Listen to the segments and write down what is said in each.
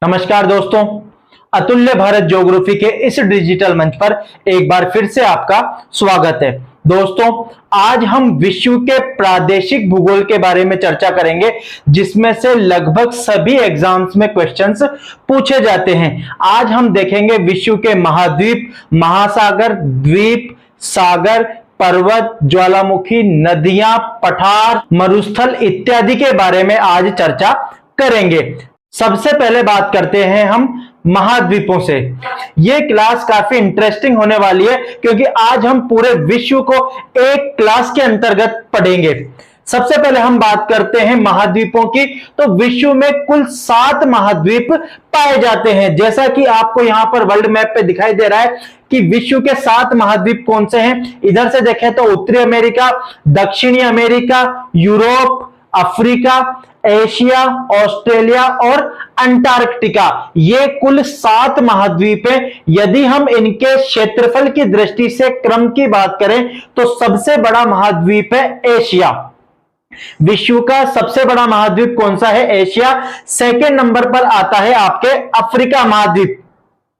नमस्कार दोस्तों, अतुल्य भारत ज्योग्राफी के इस डिजिटल मंच पर एक बार फिर से आपका स्वागत है। दोस्तों, आज हम विश्व के प्रादेशिक भूगोल के बारे में चर्चा करेंगे, जिसमें से लगभग सभी एग्जाम्स में क्वेश्चंस पूछे जाते हैं। आज हम देखेंगे विश्व के महाद्वीप, महासागर, द्वीप, सागर, पर्वत, ज्वालामुखी, नदियां, पठार, मरुस्थल इत्यादि के बारे में आज चर्चा करेंगे। सबसे पहले बात करते हैं हम महाद्वीपों से। यह क्लास काफी इंटरेस्टिंग होने वाली है, क्योंकि आज हम पूरे विश्व को एक क्लास के अंतर्गत पढ़ेंगे। सबसे पहले हम बात करते हैं महाद्वीपों की। तो विश्व में कुल 7 महाद्वीप पाए जाते हैं। जैसा कि आपको यहां पर वर्ल्ड मैप पे दिखाई दे रहा है कि विश्व के 7 महाद्वीप कौन से हैं। इधर से देखें तो उत्तरी अमेरिका, दक्षिणी America, Europe, Africa, Asia, Australia और अंटार्कटिका। ये कुल 7 महाद्वीप हैं। यदि हम इनके क्षेत्रफल की दृष्टि से क्रम की बात करें तो सबसे बड़ा महाद्वीप है एशिया। विश्व का सबसे बड़ा महाद्वीप कौन सा है? एशिया। सेकंड नंबर पर आता है आपके अफ्रीका महाद्वीप।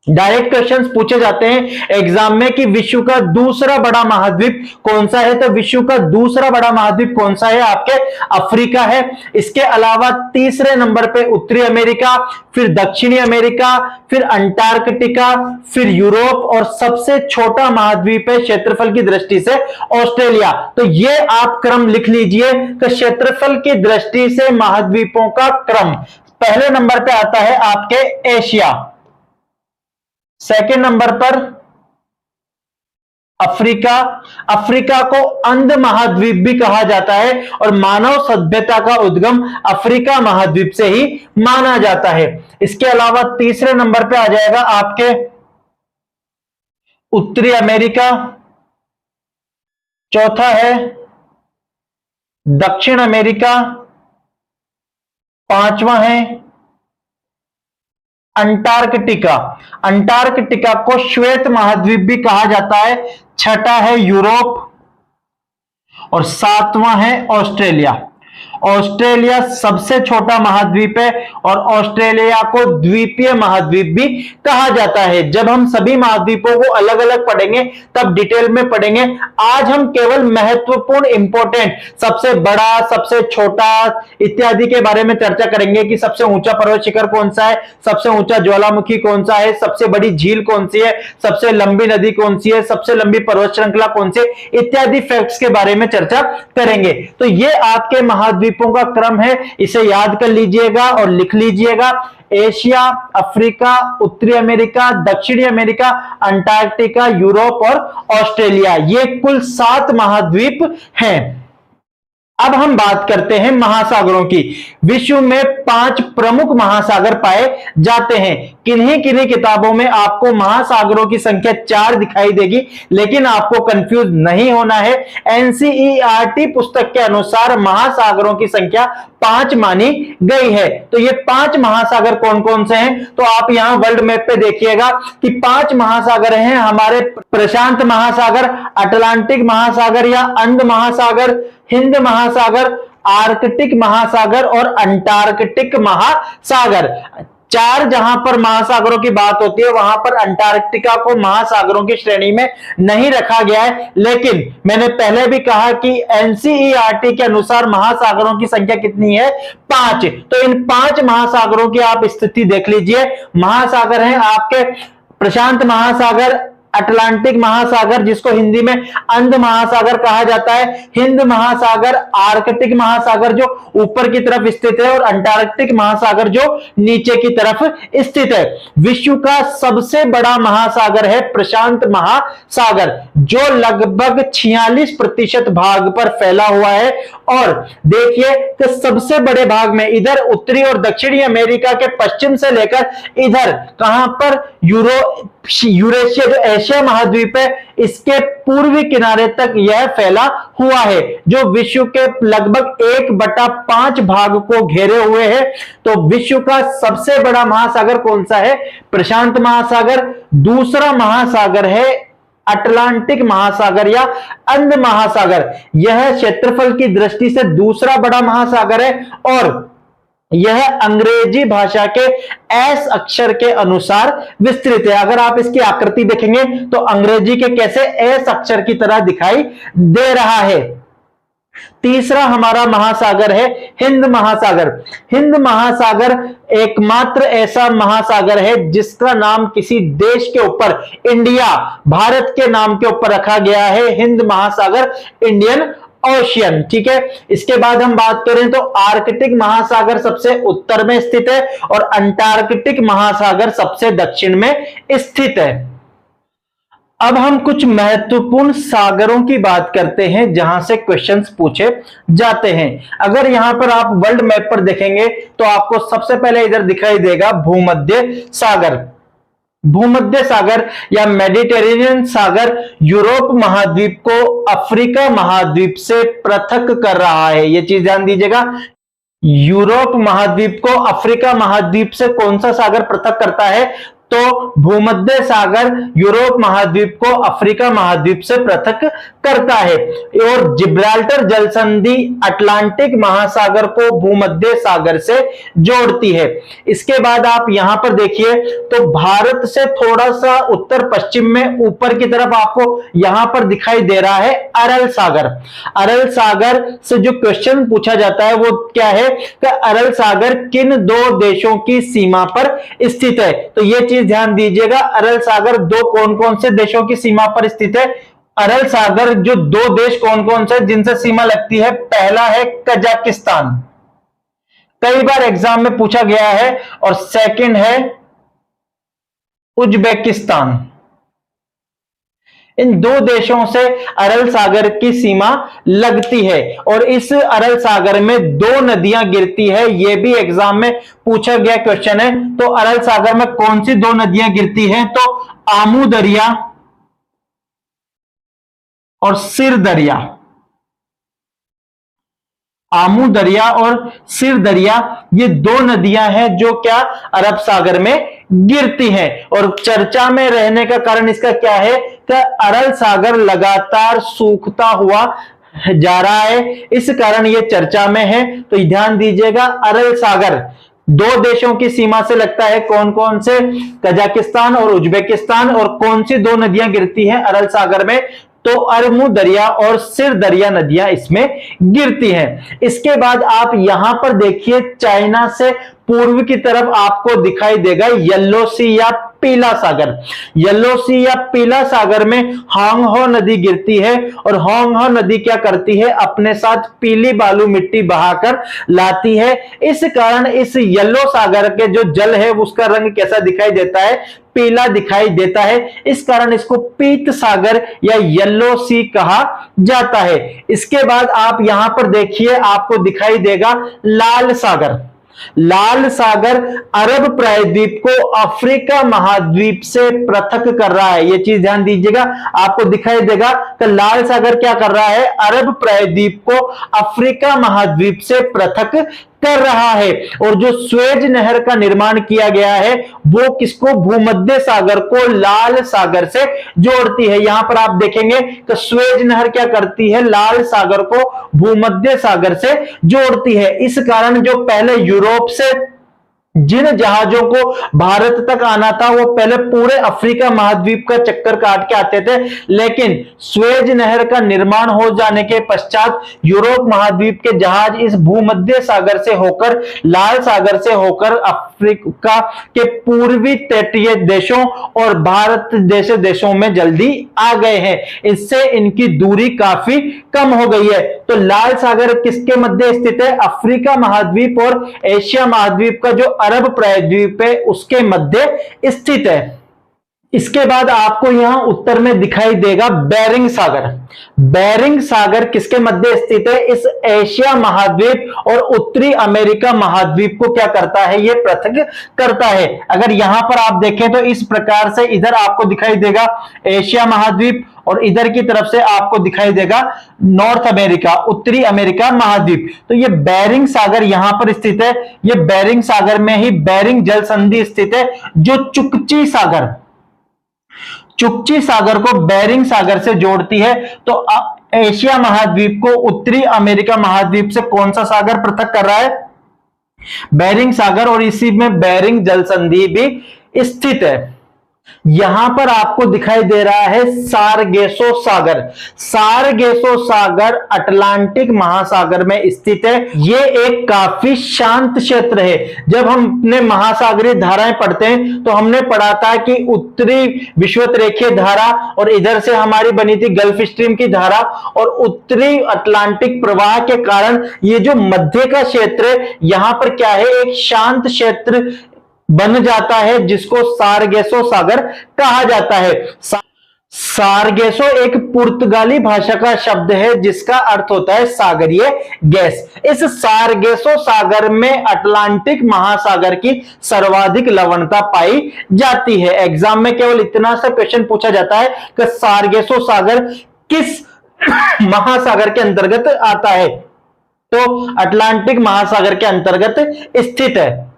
डायरेक्ट क्वेश्चंस पूछे जाते हैं एग्जाम में कि विश्व का दूसरा बड़ा महाद्वीप कौन सा है, तो विश्व का दूसरा बड़ा महाद्वीप कौन सा है? आपके अफ्रीका है। इसके अलावा तीसरे नंबर पे उत्तरी अमेरिका, फिर दक्षिणी अमेरिका, फिर अंटार्कटिका, फिर यूरोप और सबसे छोटा महाद्वीप है क्षेत्रफल की दृष्टि से ऑस्ट्रेलिया। तो ये आप क्रम लिख लीजिए कि क्षेत्रफल की दृष्टि से महाद्वीपों का क्रम। पहले नंबर पे आता है आपके एशिया, सेकेंड नंबर पर अफ्रीका। अफ्रीका को अंध महाद्वीप भी कहा जाता है और मानव सभ्यता का उद्गम अफ्रीका महाद्वीप से ही माना जाता है। इसके अलावा तीसरे नंबर पे आ जाएगा आपके उत्तरी अमेरिका, चौथा है दक्षिण अमेरिका, पांचवा है अंटार्कटिका। अंटार्कटिका को श्वेत महाद्वीप भी कहा जाता है। छठा है यूरोप और सातवां है ऑस्ट्रेलिया। ऑस्ट्रेलिया सबसे छोटा महाद्वीप है और ऑस्ट्रेलिया को द्वीपीय महाद्वीप भी कहा जाता है। जब हम सभी महाद्वीपों को अलग अलग पढ़ेंगे तब डिटेल में पढ़ेंगे। आज हम केवल महत्वपूर्ण, इंपॉर्टेंट, सबसे बड़ा, सबसे छोटा इत्यादि के बारे में चर्चा करेंगे कि सबसे ऊंचा पर्वत शिखर कौन सा है, सबसे ऊंचा ज्वालामुखी कौन सा है, सबसे बड़ी झील कौन सी है, सबसे लंबी नदी कौन सी है, सबसे लंबी पर्वत श्रृंखला कौन सी है, इत्यादि फैक्ट्स के बारे में चर्चा करेंगे। तो ये आपके महाद्वीपों का क्रम है, इसे याद कर लीजिएगा और लिख लीजिएगा। एशिया, अफ्रीका, उत्तरी अमेरिका, दक्षिणी अमेरिका, अंटार्कटिका, यूरोप और ऑस्ट्रेलिया। ये कुल 7 महाद्वीप हैं। अब हम बात करते हैं महासागरों की। विश्व में 5 प्रमुख महासागर पाए जाते हैं। किन्हीं किन्हीं किताबों में आपको महासागरों की संख्या 4 दिखाई देगी, लेकिन आपको कंफ्यूज नहीं होना है। एनसीईआरटी पुस्तक के अनुसार महासागरों की संख्या 5 मानी गई है। तो ये 5 महासागर कौन कौन से हैं? तो आप यहां वर्ल्ड मैप पे देखिएगा कि 5 महासागर हैं हमारे। प्रशांत महासागर, अटलांटिक महासागर या अंध महासागर, हिंद महासागर, आर्कटिक महासागर और अंटार्कटिक महासागर। 4 जहां पर महासागरों की बात होती है, वहां पर अंटार्कटिका को महासागरों की श्रेणी में नहीं रखा गया है। लेकिन मैंने पहले भी कहा कि एनसीईआरटी के अनुसार महासागरों की संख्या कितनी है? 5। तो इन 5 महासागरों की आप स्थिति देख लीजिए। महासागर हैं आपके प्रशांत महासागर, अटलांटिक महासागर जिसको हिंदी में अंध महासागर कहा जाता है, हिंद महासागर, आर्कटिक महासागर जो ऊपर की तरफ स्थित है और अंटार्कटिक महासागर जो नीचे की तरफ स्थित है। विश्व का सबसे बड़ा महासागर है प्रशांत महासागर, जो लगभग 46% भाग पर फैला हुआ है। और देखिए कि सबसे बड़े भाग में इधर उत्तरी और दक्षिणी अमेरिका के पश्चिम से लेकर इधर कहां पर यूरेशिया जो एशिया महाद्वीप है, इसके पूर्वी किनारे तक यह फैला हुआ है, जो विश्व के लगभग 1/5 भाग को घेरे हुए है। तो विश्व का सबसे बड़ा महासागर कौन सा है? प्रशांत महासागर। दूसरा महासागर है अटलांटिक महासागर या अंध महासागर। यह क्षेत्रफल की दृष्टि से दूसरा बड़ा महासागर है और यह अंग्रेजी भाषा के एस अक्षर के अनुसार विस्तृत है। अगर आप इसकी आकृति देखेंगे तो अंग्रेजी के कैसे एस अक्षर की तरह दिखाई दे रहा है। तीसरा हमारा महासागर है हिंद महासागर। हिंद महासागर एकमात्र ऐसा महासागर है जिसका नाम किसी देश के ऊपर, इंडिया, भारत के नाम के ऊपर रखा गया है, हिंद महासागर, इंडियन ओशियन। ठीक है, इसके बाद हम बात करें तो आर्कटिक महासागर सबसे उत्तर में स्थित है और अंटार्कटिक महासागर सबसे दक्षिण में स्थित है। अब हम कुछ महत्वपूर्ण सागरों की बात करते हैं जहां से क्वेश्चंस पूछे जाते हैं। अगर यहां पर आप वर्ल्ड मैप पर देखेंगे तो आपको सबसे पहले इधर दिखाई देगा भूमध्य सागर। भूमध्य सागर या मेडिटेरेनियन सागर यूरोप महाद्वीप को अफ्रीका महाद्वीप से पृथक कर रहा है। यह चीज ध्यान दीजिएगा, यूरोप महाद्वीप को अफ्रीका महाद्वीप से कौन सा सागर पृथक करता है? तो भूमध्य सागर यूरोप महाद्वीप को अफ्रीका महाद्वीप से पृथक करता है। और जिब्राल्टर जल संधि अटलांटिक महासागर को भूमध्य सागर से जोड़ती है। इसके बाद आप यहां पर देखिए तो भारत से थोड़ा सा उत्तर पश्चिम में ऊपर की तरफ आपको यहां पर दिखाई दे रहा है अरल सागर। अरल सागर से जो क्वेश्चन पूछा जाता है वो क्या है कि अरल सागर किन दो देशों की सीमा पर स्थित है? तो यह चीज ध्यान दीजिएगा, अरल सागर दो कौन कौन से देशों की सीमा पर स्थित है? अरल सागर जो दो देश कौन कौन से जिनसे सीमा लगती है, पहला है कजाकिस्तान, कई बार एग्जाम में पूछा गया है, और सेकंड है उज्बेकिस्तान। इन दो देशों से अरल सागर की सीमा लगती है और इस अरल सागर में दो नदियां गिरती है। यह भी एग्जाम में पूछा गया क्वेश्चन है। तो अरल सागर में कौन सी दो नदियां गिरती हैं? तो आमू दरिया और सिर दरिया। आमू दरिया और सिर दरिया ये दो नदियां हैं जो क्या अरब सागर में गिरती हैं। और चर्चा में रहने का कारण इसका क्या है कि अरल सागर लगातार सूखता हुआ जा रहा है, इस कारण ये चर्चा में है। तो ध्यान दीजिएगा, अरल सागर दो देशों की सीमा से लगता है, कौन कौन से? कजाकिस्तान और उज्बेकिस्तान। और कौन सी दो नदियां गिरती हैं अरल सागर में? तो अरमू दरिया और सिर दरिया नदियां इसमें गिरती हैं। इसके बाद आप यहां पर देखिए चाइना से पूर्व की तरफ आपको दिखाई देगा येलो सी या पीला सागर। येलो सी या पीला सागर में होंगहो नदी गिरती है और होंगहो नदी क्या करती है? अपने साथ पीली बालू मिट्टी बहाकर लाती है। इस कारण इस येलो सागर के जो जल है उसका रंग कैसा दिखाई देता है? पीला दिखाई देता है। इस कारण इसको पीत सागर या येलो सी कहा जाता है। इसके बाद आप यहां पर देखिए आपको दिखाई देगा लाल सागर। लाल सागर अरब प्रायद्वीप को अफ्रीका महाद्वीप से पृथक कर रहा है। यह चीज ध्यान दीजिएगा, आपको दिखाई देगा कि लाल सागर क्या कर रहा है? अरब प्रायद्वीप को अफ्रीका महाद्वीप से पृथक कर रहा है। और जो स्वेज नहर का निर्माण किया गया है वो किसको? भूमध्य सागर को लाल सागर से जोड़ती है। यहां पर आप देखेंगे कि स्वेज नहर क्या करती है? लाल सागर को भूमध्य सागर से जोड़ती है। इस कारण जो पहले यूरोप से जिन जहाजों को भारत तक आना था वो पहले पूरे अफ्रीका महाद्वीप का चक्कर काट के आते थे, लेकिन स्वेज नहर का निर्माण हो जाने के पश्चात यूरोप महाद्वीप के जहाज इस भूमध्य सागर से होकर, लाल सागर से होकर अफ्रीका के पूर्वी तटीय देशों और भारत जैसे देशों में जल्दी आ गए हैं। इससे इनकी दूरी काफी कम हो गई है। तो लाल सागर किसके मध्य स्थित है? अफ्रीका महाद्वीप और एशिया महाद्वीप का जो अरब प्रायद्वीप है उसके मध्य स्थित है। इसके बाद आपको यहां उत्तर में दिखाई देगा बेरिंग सागर। बेरिंग सागर किसके मध्य स्थित है? इस एशिया महाद्वीप और उत्तरी अमेरिका महाद्वीप को क्या करता है? यह पृथक करता है। अगर यहां पर आप देखें तो इस प्रकार से इधर आपको दिखाई देगा एशिया महाद्वीप और इधर की तरफ से आपको दिखाई देगा नॉर्थ अमेरिका, उत्तरी अमेरिका महाद्वीप। तो ये बेरिंग सागर यहां पर स्थित है। ये बेरिंग सागर में ही बेरिंग जल संधि स्थित है जो चुकची सागर को बेरिंग सागर से जोड़ती है। तो एशिया महाद्वीप को उत्तरी अमेरिका महाद्वीप से कौन सा सागर पृथक कर रहा है? बेरिंग सागर, और इसी में बेरिंग जल संधि भी स्थित है। यहां पर आपको दिखाई दे रहा है सारगेसो सागर। सारगेसो सागर अटलांटिक महासागर में स्थित है। यह एक काफी शांत क्षेत्र है। जब हमने महासागरीय धाराएं पढ़ते हैं तो हमने पढ़ा था कि उत्तरी विषुवतरेखीय धारा और इधर से हमारी बनी थी गल्फ स्ट्रीम की धारा, और उत्तरी अटलांटिक प्रवाह के कारण ये जो मध्य का क्षेत्र है यहां पर क्या है, एक शांत क्षेत्र बन जाता है जिसको सारगेसो सागर कहा जाता है। सारगेसो एक पुर्तगाली भाषा का शब्द है जिसका अर्थ होता है सागरीय गैस। इस सारगेसो सागर में अटलांटिक महासागर की सर्वाधिक लवणता पाई जाती है। एग्जाम में केवल इतना सा क्वेश्चन पूछा जाता है कि सारगेसो सागर किस महासागर के अंतर्गत आता है, तो अटलांटिक महासागर के अंतर्गत स्थित है।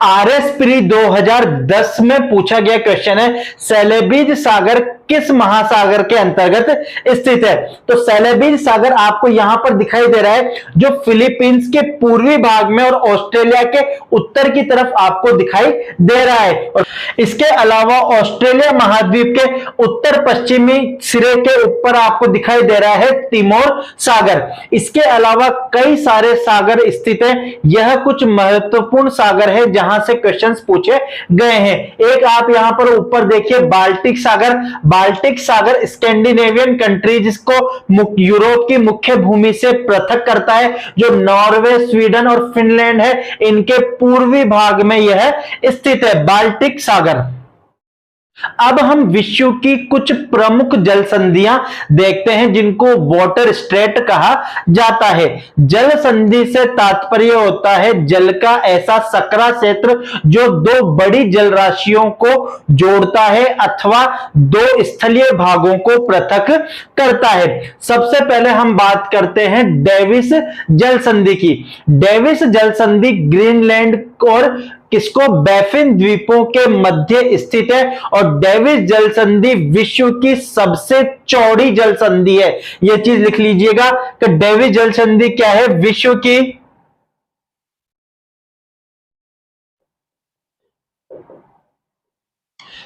आरएस प्री 2010 में पूछा गया क्वेश्चन है, सेलेबीज सागर किस महासागर के अंतर्गत स्थित है। तो सेलेबीज सागर आपको यहां पर दिखाई दे रहा है, जो फिलीपींस के पूर्वी भाग में और ऑस्ट्रेलिया के उत्तर की तरफ आपको दिखाई दे रहा है। और इसके अलावा ऑस्ट्रेलिया महाद्वीप के उत्तर पश्चिमी सिरे के ऊपर आपको दिखाई दे रहा है तिमोर सागर। इसके अलावा कई सारे सागर स्थित हैं। यह कुछ महत्वपूर्ण सागर है जहां से क्वेश्चंस पूछे गए हैं। एक आप यहां पर ऊपर देखिए बाल्टिक सागर। बाल्टिक सागर स्कैंडिनेवियन कंट्रीज को यूरोप की मुख्य भूमि से पृथक करता है, जो नॉर्वे, स्वीडन और फिनलैंड है, इनके पूर्वी भाग में यह स्थित है बाल्टिक सागर। अब हम विश्व की कुछ प्रमुख जल संधियां देखते हैं जिनको वाटर स्ट्रेट कहा जाता है। जल संधि से तात्पर्य होता है जल का ऐसा सकरा क्षेत्र जो दो बड़ी जल राशियों को जोड़ता है अथवा दो स्थलीय भागों को पृथक करता है। सबसे पहले हम बात करते हैं डेविस जल संधि की। डेविस जल संधि ग्रीनलैंड और किसको बैफिन द्वीपों के मध्य स्थित है, और डेविस जल संधि विश्व की सबसे चौड़ी जल संधि है। यह चीज लिख लीजिएगा कि डेविस जल संधि क्या है, विश्व की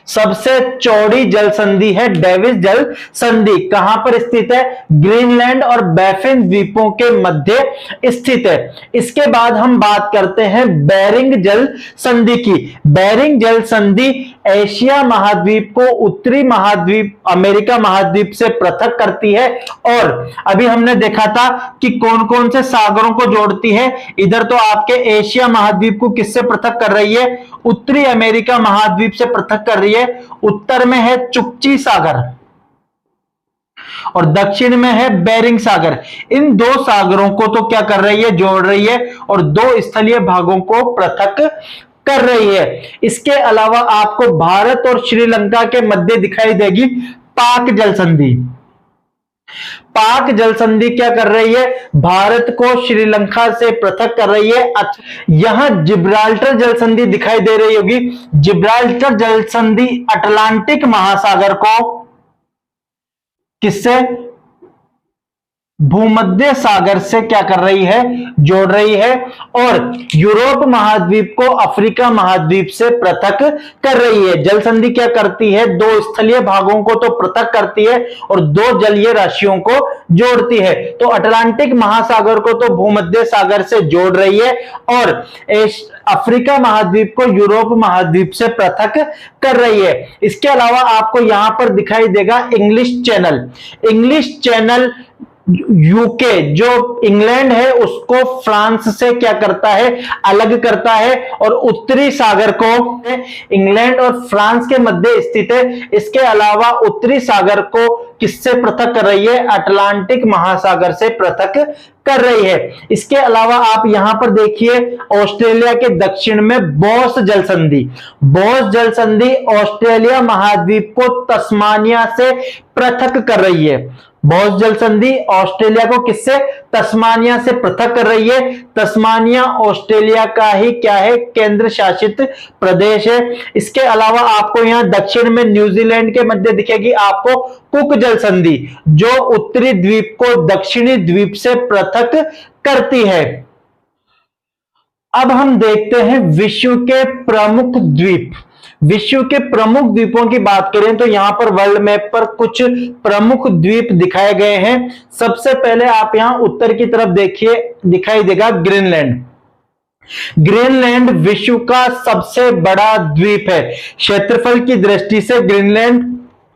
सबसे चौड़ी जल संधि है डेविस जल संधि। कहां पर स्थित है, ग्रीनलैंड और बैफिन द्वीपों के मध्य स्थित है। इसके बाद हम बात करते हैं बेरिंग जल संधि की। बेरिंग जल संधि एशिया महाद्वीप को उत्तरी महाद्वीप अमेरिका महाद्वीप से पृथक करती है। और अभी हमने देखा था कि कौन कौन से सागरों को जोड़ती है। इधर तो आपके एशिया महाद्वीप को किससे पृथक कर रही है, उत्तरी अमेरिका महाद्वीप से पृथक कर रही है। उत्तर में है चुक्ची सागर और दक्षिण में है बेरिंग सागर। इन दो सागरों को तो क्या कर रही है, जोड़ रही है और दो स्थलीय भागों को पृथक कर रही है। इसके अलावा आपको भारत और श्रीलंका के मध्य दिखाई देगी पाक जल संधि। पाक जल संधि क्या कर रही है, भारत को श्रीलंका से पृथक कर रही है। यहां जिब्राल्टर जल संधि दिखाई दे रही होगी। जिब्राल्टर जल संधि अटलांटिक महासागर को किससे, भूमध्य सागर से क्या कर रही है, जोड़ रही है, और यूरोप महाद्वीप को अफ्रीका महाद्वीप से पृथक कर रही है। जल संधि क्या करती है, दो स्थलीय भागों को तो पृथक करती है और दो जलीय राशियों को जोड़ती है। तो अटलांटिक महासागर को तो भूमध्य सागर से जोड़ रही है और अफ्रीका महाद्वीप को यूरोप महाद्वीप से पृथक कर रही है। इसके अलावा आपको यहां पर दिखाई देगा English channel. English channel UK जो इंग्लैंड है उसको फ्रांस से क्या करता है, अलग करता है, और उत्तरी सागर को इंग्लैंड और फ्रांस के मध्य स्थित है। इसके अलावा उत्तरी सागर को किससे पृथक कर रही है, अटलांटिक महासागर से पृथक कर रही है। इसके अलावा आप यहां पर देखिए ऑस्ट्रेलिया के दक्षिण में बॉस जल संधि। बॉस जल संधि ऑस्ट्रेलिया महाद्वीप को तस्मानिया से पृथक कर रही है। बॉस जल संधि ऑस्ट्रेलिया को किससे, तस्मानिया से पृथक कर रही है। तस्मानिया ऑस्ट्रेलिया का ही क्या है, केंद्र शासित प्रदेश है। इसके अलावा आपको यहां दक्षिण में न्यूजीलैंड के मध्य दिखेगी आपको कुक जल संधि, जो उत्तरी द्वीप को दक्षिणी द्वीप से पृथक करती है। अब हम देखते हैं विश्व के प्रमुख द्वीप। विश्व के प्रमुख द्वीपों की बात करें तो यहां पर वर्ल्ड मैप पर कुछ प्रमुख द्वीप दिखाए गए हैं। सबसे पहले आप यहां उत्तर की तरफ देखिए, दिखाई देगा ग्रीनलैंड। ग्रीनलैंड विश्व का सबसे बड़ा द्वीप है। क्षेत्रफल की दृष्टि से ग्रीनलैंड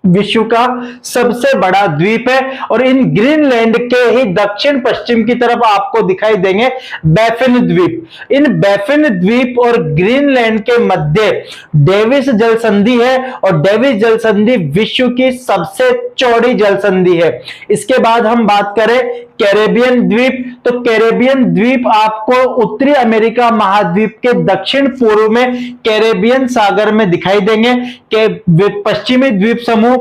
विश्व का सबसे बड़ा द्वीप है और इन ग्रीनलैंड के ही दक्षिण पश्चिम की तरफ आपको दिखाई देंगे बैफिन द्वीप। इन बैफिन द्वीप और ग्रीनलैंड के मध्य डेविस जल संधि है और डेविस जल संधि विश्व की सबसे चौड़ी जल संधि है। इसके बाद हम बात करें कैरेबियन द्वीप, तो कैरेबियन द्वीप आपको उत्तरी अमेरिका महाद्वीप के दक्षिण पूर्व में कैरेबियन सागर में दिखाई देंगे। पश्चिमी द्वीप समूह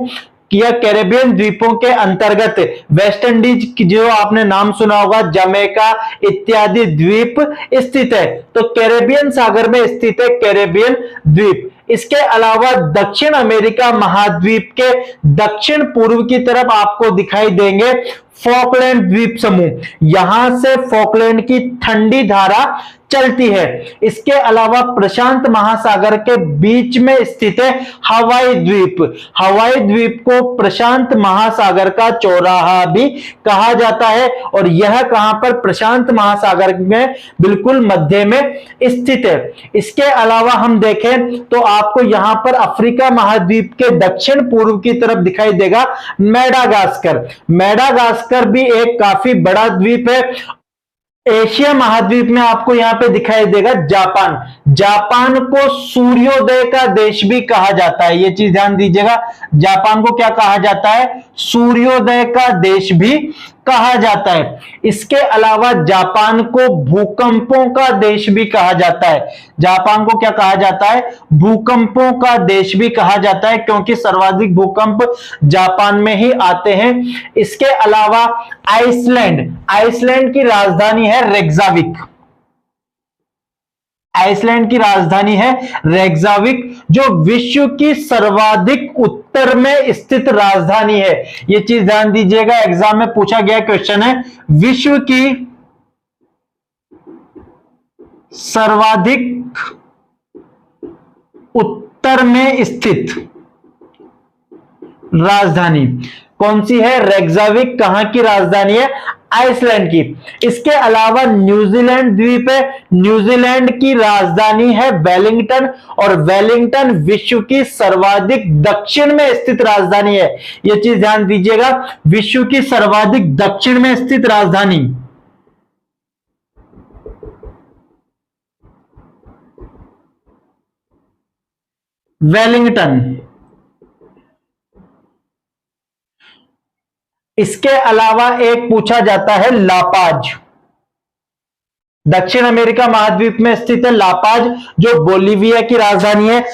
या कैरेबियन द्वीपों के अंतर्गत वेस्ट इंडीज की जो आपने नाम सुना होगा, जमैका इत्यादि द्वीप स्थित है। तो कैरेबियन सागर में स्थित है कैरेबियन द्वीप। इसके अलावा दक्षिण अमेरिका महाद्वीप के दक्षिण पूर्व की तरफ आपको दिखाई देंगे फॉकलैंड द्वीप समूह। यहां से फॉकलैंड की ठंडी धारा चलती है। इसके अलावा प्रशांत महासागर के बीच में स्थित है हवाई द्वीप। हवाई द्वीप को प्रशांत महासागर का चौराहा भी कहा जाता है और यह कहां पर, प्रशांत महासागर में बिल्कुल मध्य में स्थित है। इसके अलावा हम देखें तो आपको यहां पर अफ्रीका महाद्वीप के दक्षिण पूर्व की तरफ दिखाई देगा मेडागास्कर। मेडागास्कर भी एक काफी बड़ा द्वीप है। एशिया महाद्वीप में आपको यहां पे दिखाई देगा जापान। जापान को सूर्योदय का देश भी कहा जाता है, ये चीज ध्यान दीजिएगा। जापान को क्या कहा जाता है? सूर्योदय का देश भी कहा जाता है। इसके अलावा जापान को भूकंपों का देश भी कहा जाता है। जापान को क्या कहा जाता है? भूकंपों का देश भी कहा जाता है, क्योंकि सर्वाधिक भूकंप जापान में ही आते हैं। इसके अलावा आइसलैंड, आइसलैंड की राजधानी है रेक्जाविक। आइसलैंड की राजधानी है रेक्जाविक, जो विश्व की सर्वाधिक उत्तर में स्थित राजधानी है। यह चीज ध्यान दीजिएगा, एग्जाम में पूछा गया क्वेश्चन है। विश्व की सर्वाधिक उत्तर में स्थित राजधानी कौन सी है? रेक्जाविक। कहां की राजधानी है? आइसलैंड की। इसके अलावा न्यूजीलैंड द्वीप है। न्यूजीलैंड की राजधानी है वेलिंगटन और वेलिंगटन विश्व की सर्वाधिक दक्षिण में स्थित राजधानी है। यह चीज ध्यान दीजिएगा, विश्व की सर्वाधिक दक्षिण में स्थित राजधानी वेलिंगटन। इसके अलावा एक पूछा जाता है लापाज। दक्षिण अमेरिका महाद्वीप में स्थित है लापाज, जो बोलीविया की राजधानी है।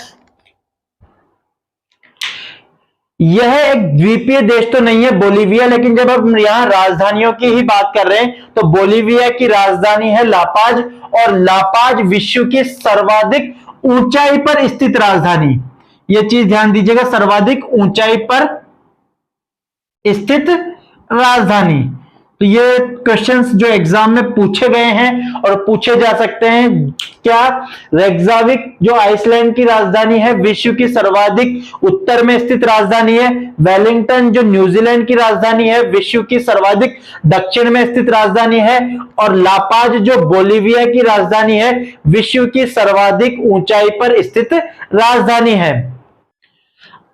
यह एक द्वीपीय देश तो नहीं है बोलीविया, लेकिन जब हम यहां राजधानियों की ही बात कर रहे हैं तो बोलीविया की राजधानी है लापाज और लापाज विश्व की सर्वाधिक ऊंचाई पर स्थित राजधानी। यह चीज ध्यान दीजिएगा, सर्वाधिक ऊंचाई पर स्थित राजधानी। तो ये क्वेश्चंस जो एग्जाम में पूछे गए हैं और पूछे जा सकते हैं। क्या रेक्जाविक जो आइसलैंड की राजधानी है विश्व की सर्वाधिक उत्तर में स्थित राजधानी है। वेलिंगटन जो न्यूजीलैंड की राजधानी है विश्व की सर्वाधिक दक्षिण में स्थित राजधानी है। और लापाज जो बोलीविया की राजधानी है विश्व की सर्वाधिक ऊंचाई पर स्थित राजधानी है।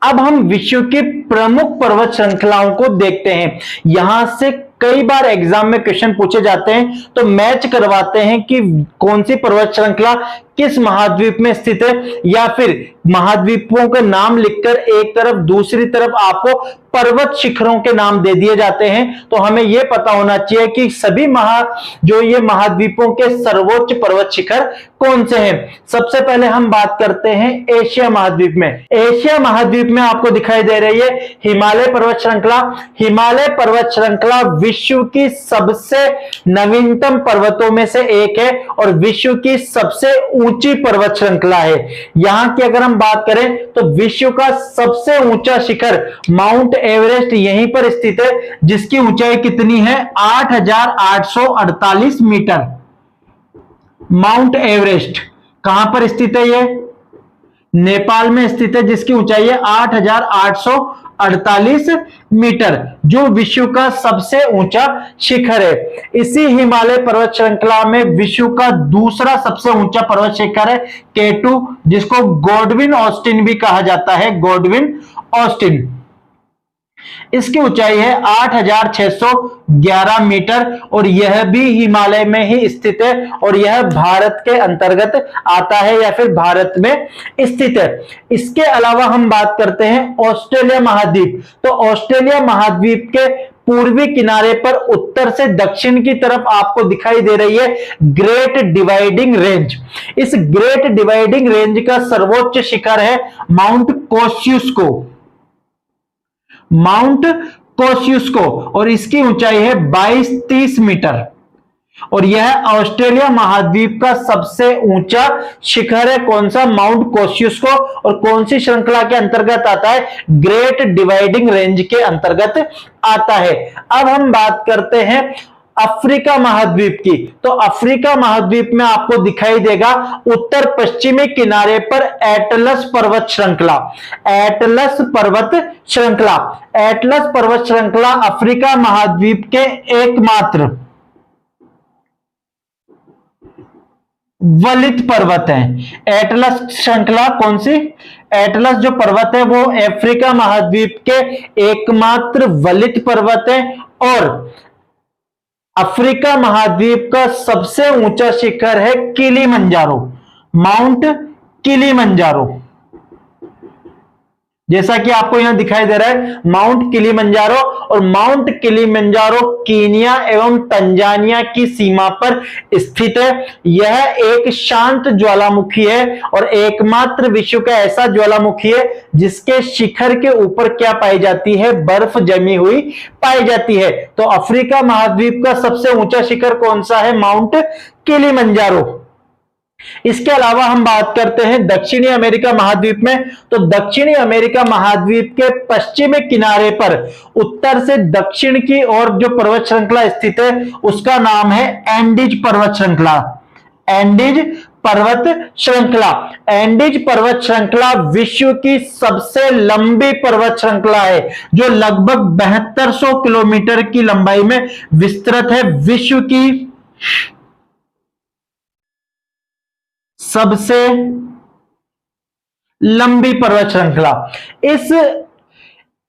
अब हम विश्व की प्रमुख पर्वत श्रृंखलाओं को देखते हैं। यहां से कई बार एग्जाम में क्वेश्चन पूछे जाते हैं, तो मैच करवाते हैं कि कौन सी पर्वत श्रृंखला किस महाद्वीप में स्थित है, या फिर महाद्वीपों के नाम लिखकर एक तरफ दूसरी तरफ आपको पर्वत शिखरों के नाम दे दिए जाते हैं। तो हमें यह पता होना चाहिए कि सभी ये महाद्वीपों के सर्वोच्च पर्वत शिखर कौन से हैं। सबसे पहले हम बात करते हैं एशिया महाद्वीप में। एशिया महाद्वीप में आपको दिखाई दे रही है हिमालय पर्वत श्रृंखला। हिमालय पर्वत श्रृंखला विश्व की सबसे नवीनतम पर्वतों में से एक है और विश्व की सबसे ऊंची पर्वत श्रृंखला है। यहां की अगर हम बात करें तो विश्व का सबसे ऊंचा शिखर माउंट एवरेस्ट यहीं पर स्थित है, जिसकी ऊंचाई कितनी है? 8,848 मीटर। माउंट एवरेस्ट कहां पर स्थित है? ये नेपाल में स्थित है, जिसकी ऊंचाई है 8,848 मीटर, जो विश्व का सबसे ऊंचा शिखर है। इसी हिमालय पर्वत श्रृंखला में विश्व का दूसरा सबसे ऊंचा पर्वत शिखर है K2, जिसको गॉडविन ऑस्टिन भी कहा जाता है, गॉडविन ऑस्टिन। इसकी ऊंचाई है 8,611 मीटर और यह भी हिमालय में ही स्थित है और यह भारत के अंतर्गत आता है या फिर भारत में स्थित है। इसके अलावा हम बात करते हैं ऑस्ट्रेलिया महाद्वीप। तो ऑस्ट्रेलिया महाद्वीप के पूर्वी किनारे पर उत्तर से दक्षिण की तरफ आपको दिखाई दे रही है ग्रेट डिवाइडिंग रेंज। इस ग्रेट डिवाइडिंग रेंज का सर्वोच्च शिखर है माउंट कोस्युस्को, माउंट कोस्युस्को, और इसकी ऊंचाई है 2230 मीटर और यह ऑस्ट्रेलिया महाद्वीप का सबसे ऊंचा शिखर है। कौन सा? माउंट कोस्युस्को। और कौन सी श्रृंखला के अंतर्गत आता है? ग्रेट डिवाइडिंग रेंज के अंतर्गत आता है। अब हम बात करते हैं अफ्रीका महाद्वीप की। तो अफ्रीका महाद्वीप में आपको दिखाई देगा उत्तर पश्चिमी किनारे पर एटलस पर्वत श्रृंखला, एटलस पर्वत श्रृंखला। एटलस पर्वत श्रृंखला अफ्रीका महाद्वीप के एकमात्र वलित पर्वत है। एटलस श्रृंखला कौन सी? एटलस जो पर्वत है वो अफ्रीका महाद्वीप के एकमात्र वलित पर्वत है और अफ्रीका महाद्वीप का सबसे ऊंचा शिखर है किलिमंजारो, माउंट किलिमंजारो। जैसा कि आपको यहां दिखाई दे रहा है माउंट किलिमंजारो, और माउंट किलिमंजारो कीनिया एवं तंजानिया की सीमा पर स्थित है। यह एक शांत ज्वालामुखी है और एकमात्र विश्व का ऐसा ज्वालामुखी है जिसके शिखर के ऊपर क्या पाई जाती है? बर्फ जमी हुई पाई जाती है। तो अफ्रीका महाद्वीप का सबसे ऊंचा शिखर कौन सा है? Mount Kilimanjaro. इसके अलावा हम बात करते हैं दक्षिणी अमेरिका महाद्वीप में। तो दक्षिणी अमेरिका महाद्वीप के पश्चिमी किनारे पर उत्तर से दक्षिण की ओर जो पर्वत श्रृंखला स्थित है उसका नाम है एंडीज पर्वत श्रृंखला, एंडीज पर्वत श्रृंखला। एंडीज पर्वत श्रृंखला विश्व की सबसे लंबी पर्वत श्रृंखला है जो लगभग 7200 किलोमीटर की लंबाई में विस्तृत है। विश्व की सबसे लंबी पर्वत श्रृंखला।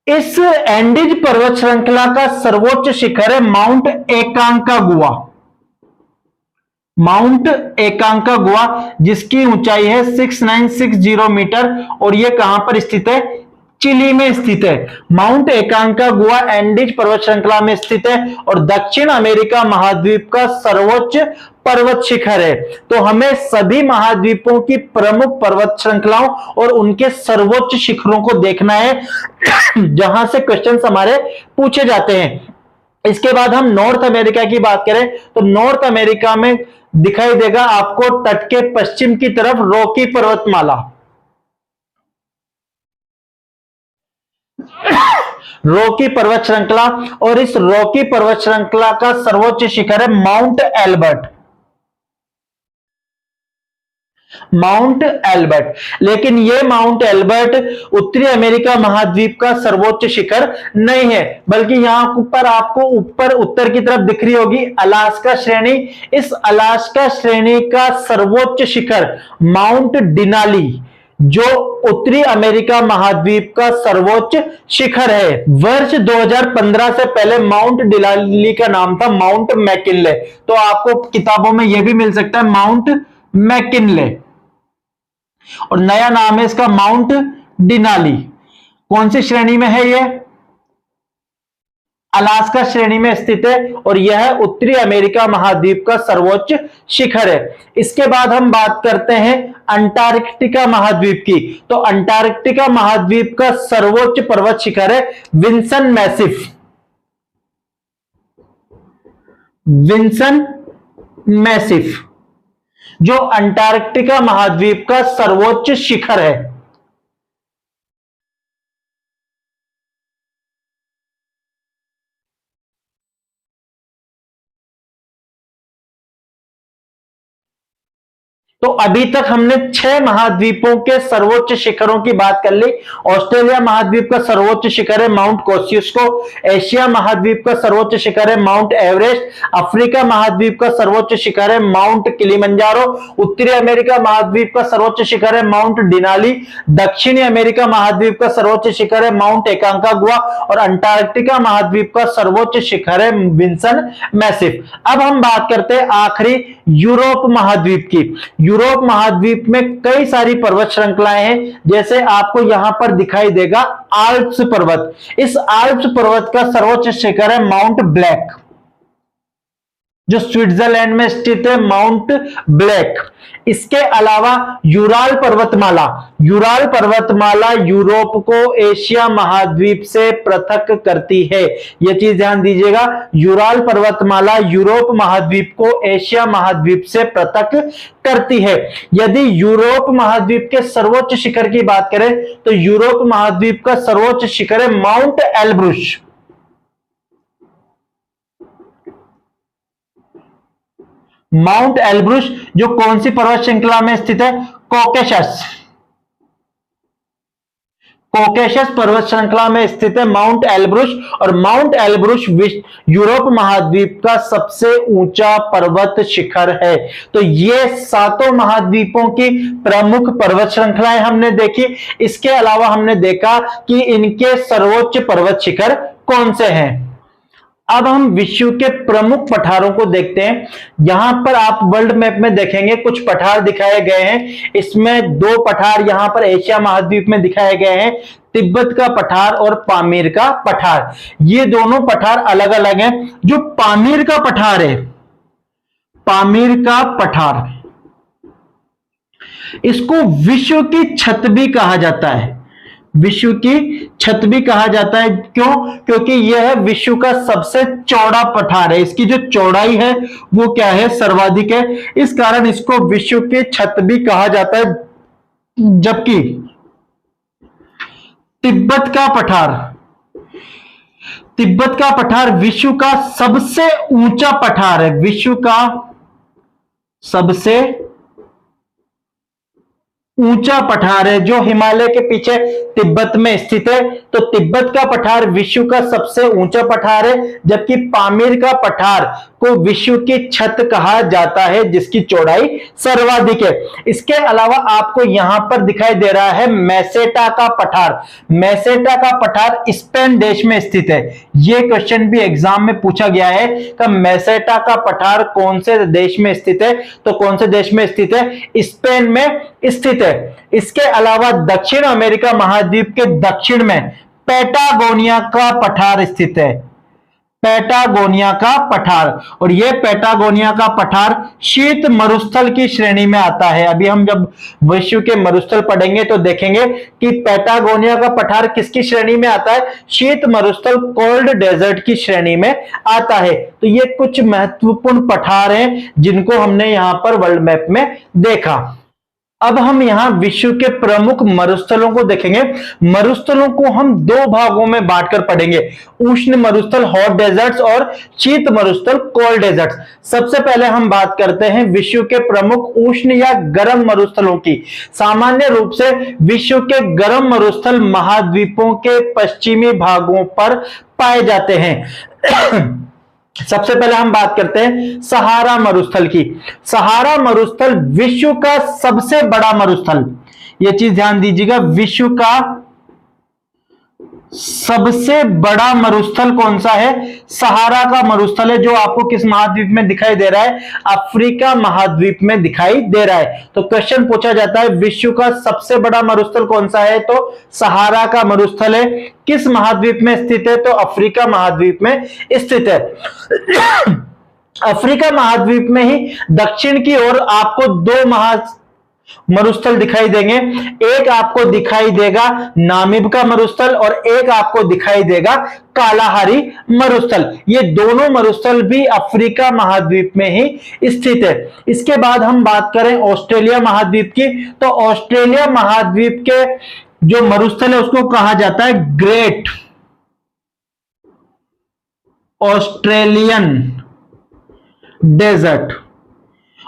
इस एंडीज पर्वत श्रृंखला का सर्वोच्च शिखर है माउंट एकांकागुआ, माउंट एकांकागुआ, जिसकी ऊंचाई है 6960 मीटर और यह कहां पर स्थित है? चिली में स्थित है। माउंट एकांकागुआ एंडीज पर्वत श्रृंखला में स्थित है और दक्षिण अमेरिका महाद्वीप का सर्वोच्च पर्वत शिखर है। तो हमें सभी महाद्वीपों की प्रमुख पर्वत श्रृंखलाओं और उनके सर्वोच्च शिखरों को देखना है जहां से क्वेश्चंस हमारे पूछे जाते हैं। इसके बाद हम नॉर्थ अमेरिका की बात करें तो नॉर्थ अमेरिका में दिखाई देगा आपको तट के पश्चिम की तरफ रॉकी पर्वतमाला, रॉकी पर्वत श्रृंखला, और इस रॉकी पर्वत श्रृंखला का सर्वोच्च शिखर है माउंट एल्बर्ट, माउंट एल्बर्ट। लेकिन यह माउंट एल्बर्ट उत्तरी अमेरिका महाद्वीप का सर्वोच्च शिखर नहीं है, बल्कि यहां पर आपको ऊपर उत्तर की तरफ दिख रही होगी अलास्का श्रेणी। इस अलास्का श्रेणी का सर्वोच्च शिखर माउंट डिनाली, जो उत्तरी अमेरिका महाद्वीप का सर्वोच्च शिखर है। वर्ष 2015 से पहले माउंट डिनाली का नाम था माउंट मैकिनले। तो आपको किताबों में यह भी मिल सकता है माउंट मैकिनले, और नया नाम है इसका माउंट डिनाली। कौन सी श्रेणी में है यह? अलास्का श्रेणी में स्थित है और यह उत्तरी अमेरिका महाद्वीप का सर्वोच्च शिखर है। इसके बाद हम बात करते हैं अंटार्कटिका महाद्वीप की। तो अंटार्कटिका महाद्वीप का सर्वोच्च पर्वत शिखर है विंसन मैसिफ, विंसन मैसिफ, जो अंटार्कटिका महाद्वीप का सर्वोच्च शिखर है। तो अभी तक हमने 6 महाद्वीपों के सर्वोच्च शिखरों की बात कर ली। ऑस्ट्रेलिया महाद्वीप का सर्वोच्च शिखर है माउंट कोस्सियुस्को, एशिया महाद्वीप का सर्वोच्च शिखर है माउंट एवरेस्ट, अफ्रीका महाद्वीप का सर्वोच्च शिखर है माउंट किलिमंजारो, उत्तरी अमेरिका महाद्वीप का सर्वोच्च शिखर है माउंट डिनाली, दक्षिणी अमेरिका महाद्वीप का सर्वोच्च शिखर है माउंट एकांकागुआ और अंटार्कटिका महाद्वीप का सर्वोच्च शिखर है विंसन मैसिफ। अब हम बात करते हैं आखिरी यूरोप महाद्वीप की। यूरोप महाद्वीप में कई सारी पर्वत श्रृंखलाएं हैं, जैसे आपको यहां पर दिखाई देगा आल्प्स पर्वत। इस आल्प्स पर्वत का सर्वोच्च शिखर है माउंट ब्लैक, जो स्विट्जरलैंड में स्थित है माउंट ब्लैक। इसके अलावा यूराल पर्वतमाला, यूराल पर्वतमाला यूरोप को एशिया महाद्वीप से पृथक करती है। यह चीज ध्यान दीजिएगा, यूराल पर्वतमाला यूरोप महाद्वीप को एशिया महाद्वीप से पृथक करती है। यदि यूरोप महाद्वीप के सर्वोच्च शिखर की बात करें तो यूरोप महाद्वीप का सर्वोच्च शिखर है माउंट एल्ब्रुस। माउंट एल्ब्रुस जो कौन सी पर्वत श्रृंखला में स्थित है? कॉकेशस। कॉकेशस पर्वत श्रृंखला में स्थित है माउंट एल्ब्रुस, और माउंट एल्ब्रुस यूरोप महाद्वीप का सबसे ऊंचा पर्वत शिखर है। तो ये सातों महाद्वीपों की प्रमुख पर्वत श्रृंखलाएं हमने देखी। इसके अलावा हमने देखा कि इनके सर्वोच्च पर्वत शिखर कौन से हैं। अब हम विश्व के प्रमुख पठारों को देखते हैं। यहां पर आप वर्ल्ड मैप में देखेंगे कुछ पठार दिखाए गए हैं। इसमें 2 पठार यहां पर एशिया महाद्वीप में दिखाए गए हैं, तिब्बत का पठार और पामीर का पठार। ये दोनों पठार अलग अलग हैं। जो पामीर का पठार है, पामीर का पठार, इसको विश्व की छत भी कहा जाता है। विश्व की छत भी कहा जाता है। क्यों? क्योंकि यह विश्व का सबसे चौड़ा पठार है। इसकी जो चौड़ाई है वो क्या है? सर्वाधिक है। इस कारण इसको विश्व की छत भी कहा जाता है। जबकि तिब्बत का पठार, तिब्बत का पठार विश्व का सबसे ऊंचा पठार है। विश्व का सबसे ऊंचा पठार है, जो हिमालय के पीछे तिब्बत में स्थित है। तो तिब्बत का पठार विश्व का सबसे ऊंचा पठार है, जबकि पामीर का पठार को विश्व की छत कहा जाता है, जिसकी चौड़ाई सर्वाधिक है। इसके अलावा आपको यहां पर दिखाई दे रहा है मेसेटा का पठार। मेसेटा का पठार स्पेन देश में स्थित है। यह क्वेश्चन भी एग्जाम में पूछा गया है कि मेसेटा का पठार कौन से देश में स्थित है? तो कौन से देश में स्थित है? स्पेन में स्थित है। इसके अलावा दक्षिण अमेरिका महाद्वीप के दक्षिण में पैटागोनिया का पठार स्थित है। पैटागोनिया का पठार, और यह पैटागोनिया का पठार शीत मरुस्थल की श्रेणी में आता है। अभी हम जब विश्व के मरुस्थल पढ़ेंगे तो देखेंगे कि पैटागोनिया का पठार किसकी श्रेणी में आता है? शीत मरुस्थल, कोल्ड डेजर्ट की श्रेणी में आता है। तो ये कुछ महत्वपूर्ण पठार हैं जिनको हमने यहां पर वर्ल्ड मैप में देखा। अब हम यहां विश्व के प्रमुख मरुस्थलों को देखेंगे। मरुस्थलों को हम 2 भागों में बांटकर पढ़ेंगे, उष्ण मरुस्थल हॉट डेजर्ट्स और शीत मरुस्थल कोल्ड डेजर्ट्स। सबसे पहले हम बात करते हैं विश्व के प्रमुख उष्ण या गर्म मरुस्थलों की। सामान्य रूप से विश्व के गर्म मरुस्थल महाद्वीपों के पश्चिमी भागों पर पाए जाते हैं। सबसे पहले हम बात करते हैं सहारा मरुस्थल की। सहारा मरुस्थल विश्व का सबसे बड़ा मरुस्थल, यह चीज ध्यान दीजिएगा, विश्व का सबसे बड़ा मरुस्थल कौन सा है? सहारा का मरुस्थल है, जो आपको किस महाद्वीप में दिखाई दे रहा है? अफ्रीका महाद्वीप में दिखाई दे रहा है। तो क्वेश्चन पूछा जाता है विश्व का सबसे बड़ा मरुस्थल कौन सा है? तो सहारा का मरुस्थल है। किस महाद्वीप में स्थित है? तो अफ्रीका महाद्वीप में स्थित है। अफ्रीका महाद्वीप में ही दक्षिण की ओर आपको 2 मरुस्थल दिखाई देंगे। एक आपको दिखाई देगा नामीब का मरुस्थल और एक आपको दिखाई देगा कालाहारी मरुस्थल। ये दोनों मरुस्थल भी अफ्रीका महाद्वीप में ही स्थित है। इसके बाद हम बात करें ऑस्ट्रेलिया महाद्वीप की, तो ऑस्ट्रेलिया महाद्वीप के जो मरुस्थल है उसको कहा जाता है ग्रेट ऑस्ट्रेलियन डेजर्ट।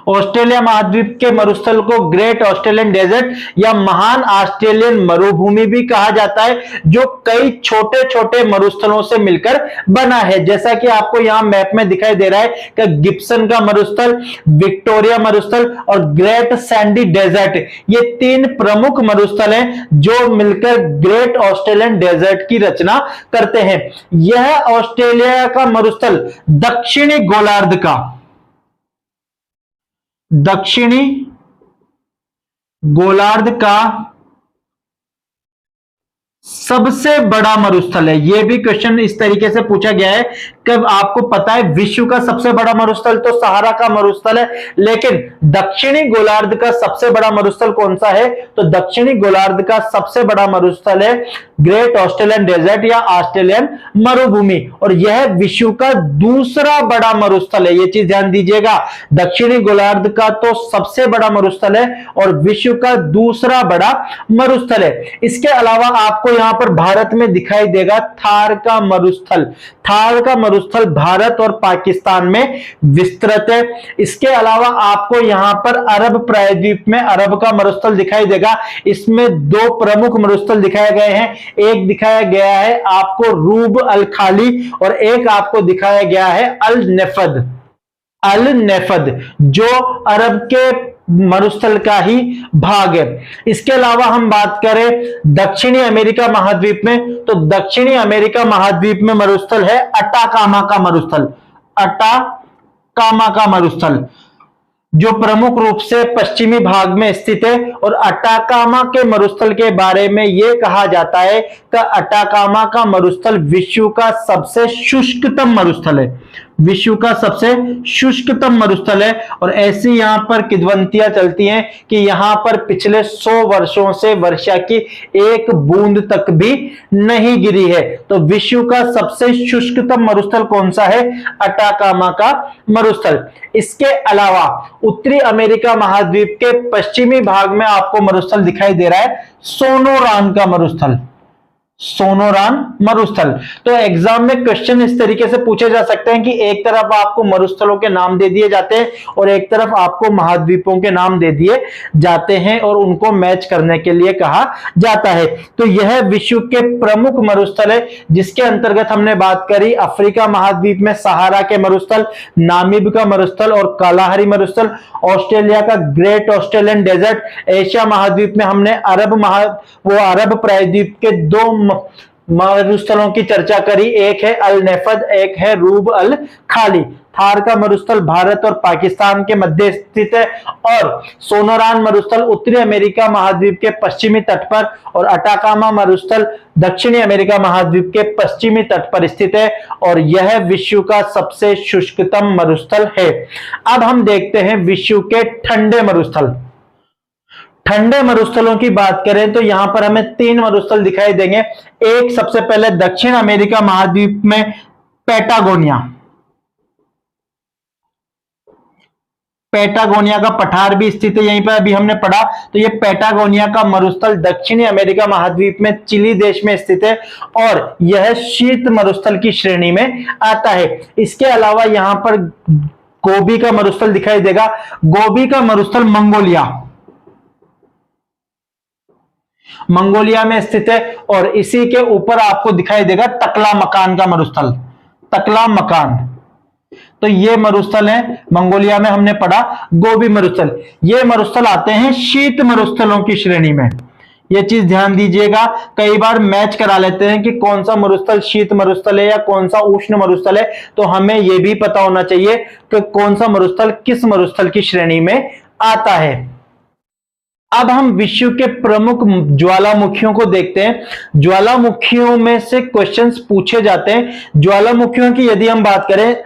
ऑस्ट्रेलिया महाद्वीप के मरुस्थल को ग्रेट ऑस्ट्रेलियन डेजर्ट या महान ऑस्ट्रेलियन मरुभूमि भी कहा जाता है, जो कई छोटे छोटे मरुस्थलों से मिलकर बना है। जैसा कि आपको यहां मैप में दिखाई दे रहा है कि गिब्सन का मरुस्थल, विक्टोरिया मरुस्थल और ग्रेट सैंडी डेजर्ट, ये तीन प्रमुख मरुस्थल हैं जो मिलकर ग्रेट ऑस्ट्रेलियन डेजर्ट की रचना करते हैं। यह ऑस्ट्रेलिया का मरुस्थल दक्षिणी गोलार्ध का सबसे बड़ा मरुस्थल है। यह भी क्वेश्चन इस तरीके से पूछा गया है कि आपको पता है विश्व का सबसे बड़ा मरुस्थल तो सहारा का मरुस्थल है, लेकिन दक्षिणी गोलार्ध का सबसे बड़ा मरुस्थल कौन सा है? तो दक्षिणी गोलार्ध का सबसे बड़ा मरुस्थल है ग्रेट ऑस्ट्रेलियन डेजर्ट या ऑस्ट्रेलियन मरुभूमि, और यह विश्व का दूसरा बड़ा मरुस्थल है। यह चीज ध्यान दीजिएगा, दक्षिणी गोलार्ध का तो सबसे बड़ा मरुस्थल है और विश्व का दूसरा बड़ा मरुस्थल है। इसके अलावा आपको यहां पर भारत में दिखाई देगा थार का मरुस्थल। थार का मरुस्थल भारत और पाकिस्तान में विस्तृत है। इसके अलावा आपको यहां पर अरब प्रायद्वीप में अरब का मरुस्थल दिखाई देगा। इसमें दो प्रमुख मरुस्थल दिखाए गए हैं, एक दिखाया गया है आपको रूब अल खाली और एक आपको दिखाया गया है अल नेफद, जो अरब के मरुस्थल का ही भाग है। इसके अलावा हम बात करें दक्षिणी अमेरिका महाद्वीप में, तो दक्षिणी अमेरिका महाद्वीप में मरुस्थल है अटाकामा का मरुस्थल, जो प्रमुख रूप से पश्चिमी भाग में स्थित है। और अटाकामा के मरुस्थल के बारे में यह कहा जाता है कि अटाकामा का मरुस्थल विश्व का सबसे शुष्कतम मरुस्थल है। और ऐसी यहां पर किंवदंतियां चलती हैं कि यहां पर पिछले 100 वर्षों से वर्षा की एक बूंद तक भी नहीं गिरी है। तो विश्व का सबसे शुष्कतम मरुस्थल कौन सा है? अटाकामा का मरुस्थल। इसके अलावा उत्तरी अमेरिका महाद्वीप के पश्चिमी भाग में आपको मरुस्थल दिखाई दे रहा है सोनोरान मरुस्थल। तो एग्जाम में क्वेश्चन इस तरीके से पूछे जा सकते हैं कि एक तरफ आपको मरुस्थलों के नाम दे दिए जाते हैं और एक तरफ आपको महाद्वीपों के नाम दे दिए जाते हैं और उनको मैच करने के लिए कहा जाता है। तो यह विश्व के प्रमुख मरुस्थल है, जिसके अंतर्गत हमने बात करी अफ्रीका महाद्वीप में सहारा के मरुस्थल, नामीब का मरुस्थल और कालाहारी मरुस्थल, ऑस्ट्रेलिया का ग्रेट ऑस्ट्रेलियन डेजर्ट, एशिया महाद्वीप में हमने अरब प्रायद्वीप के दो मरुस्थलों की चर्चा करी, एक है अल नेफद, एक है रूब अल खाली। थार का मरुस्थल भारत और पाकिस्तान के मध्य स्थित है और सोनोरान मरुस्थल उत्तरी अमेरिका महाद्वीप के पश्चिमी तट पर और अटाकामा मरुस्थल दक्षिणी अमेरिका महाद्वीप के पश्चिमी तट पर स्थित है और यह विश्व का सबसे शुष्कतम मरुस्थल है। अब हम देखते हैं विश्व के ठंडे मरुस्थल। ठंडे मरुस्थलों की बात करें तो यहां पर हमें 3 मरुस्थल दिखाई देंगे। एक सबसे पहले दक्षिण अमेरिका महाद्वीप में पैटागोनिया का पठार भी स्थित है, यहीं पर अभी हमने पढ़ा। तो ये पैटागोनिया का मरुस्थल दक्षिणी अमेरिका महाद्वीप में चिली देश में स्थित है और यह शीत मरुस्थल की श्रेणी में आता है। इसके अलावा यहां पर गोबी का मरुस्थल दिखाई देगा। गोबी का मरुस्थल मंगोलिया में स्थित है और इसी के ऊपर आपको दिखाई देगा टकला मकान का मरुस्थल, टकला मकान। तो ये मरुस्थल है, मंगोलिया में हमने पढ़ा गोबी मरुस्थल। ये मरुस्थल आते हैं शीत मरुस्थलों की श्रेणी में। ये चीज ध्यान दीजिएगा, कई बार मैच करा लेते हैं कि कौन सा मरुस्थल शीत मरुस्थल है या कौन सा उष्ण मरुस्थल है, तो हमें यह भी पता होना चाहिए कि कौन सा मरुस्थल किस मरुस्थल की श्रेणी में आता है। अब हम विश्व के प्रमुख ज्वालामुखियों को देखते हैं। ज्वालामुखियों में से क्वेश्चंस पूछे जाते हैं। ज्वालामुखियों की यदि हम बात करें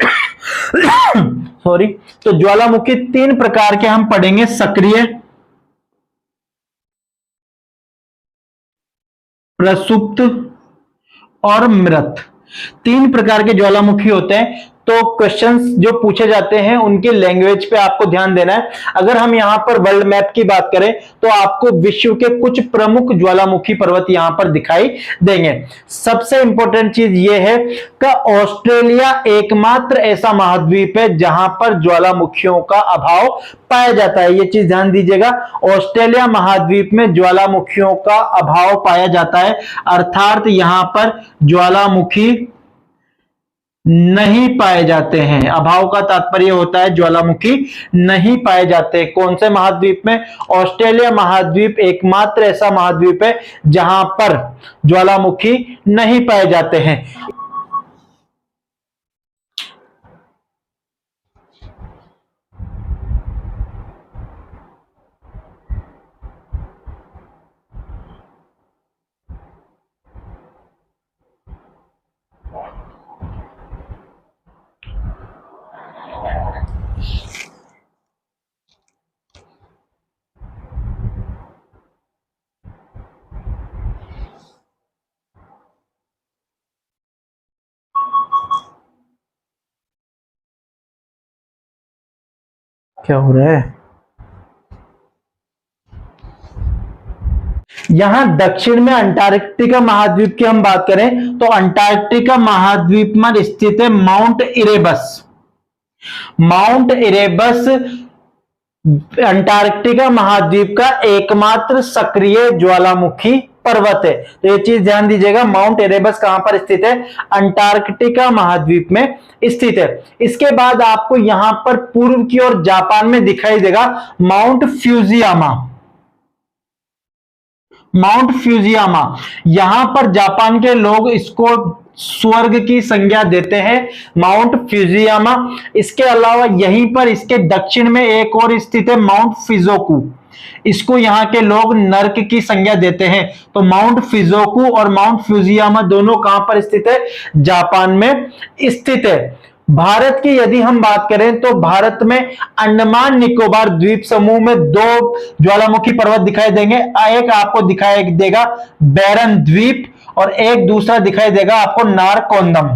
तो ज्वालामुखी 3 प्रकार के हम पढ़ेंगे, सक्रिय, प्रसुप्त और मृत। 3 प्रकार के ज्वालामुखी होते हैं। तो क्वेश्चंस जो पूछे जाते हैं उनकी लैंग्वेज पे आपको ध्यान देना है। अगर हम यहां पर वर्ल्ड मैप की बात करें तो आपको विश्व के कुछ प्रमुख ज्वालामुखी पर्वत यहां पर दिखाई देंगे। सबसे इंपॉर्टेंट चीज यह है कि ऑस्ट्रेलिया एकमात्र ऐसा महाद्वीप है जहां पर ज्वालामुखियों का अभाव पाया जाता है। यह चीज ध्यान दीजिएगा, ऑस्ट्रेलिया महाद्वीप में ज्वालामुखियों का अभाव पाया जाता है, अर्थात यहां पर ज्वालामुखी नहीं पाए जाते हैं। अभाव का तात्पर्य होता है ज्वालामुखी नहीं पाए जाते। कौन से महाद्वीप में? ऑस्ट्रेलिया महाद्वीप एकमात्र ऐसा महाद्वीप है जहां पर ज्वालामुखी नहीं पाए जाते हैं। क्या हो रहा है? यहां दक्षिण में अंटार्कटिका महाद्वीप की हम बात करें तो अंटार्कटिका महाद्वीप में स्थित है mount Erebus. Mount Erebus Antarctica महाद्वीप का एकमात्र सक्रिय ज्वालामुखी पर्वत है। तो ये चीज ध्यान दीजिएगा, माउंट इरेबस कहां पर स्थित है? अंटार्कटिका महाद्वीप में स्थित है। इसके बाद आपको यहां पर पूर्व की ओर जापान में दिखाई देगा माउंट फ्यूजियामा। माउंट फ्यूजियामा, यहां पर जापान के लोग इसको स्वर्ग की संज्ञा देते हैं, माउंट फ्यूजियामा। इसके अलावा यहीं पर इसके दक्षिण में एक और स्थित है माउंट फिजोकू, इसको यहां के लोग नर्क की संज्ञा देते हैं। तो माउंट फिजोकू और माउंट फ्यूजियामा दोनों कहां पर स्थित है? जापान में स्थित है। भारत की यदि हम बात करें तो भारत में अंडमान निकोबार द्वीप समूह में दो ज्वालामुखी पर्वत दिखाई देंगे। एक आपको दिखाई देगा बैरन द्वीप और एक दूसरा दिखाई देगा आपको नारकोंदम।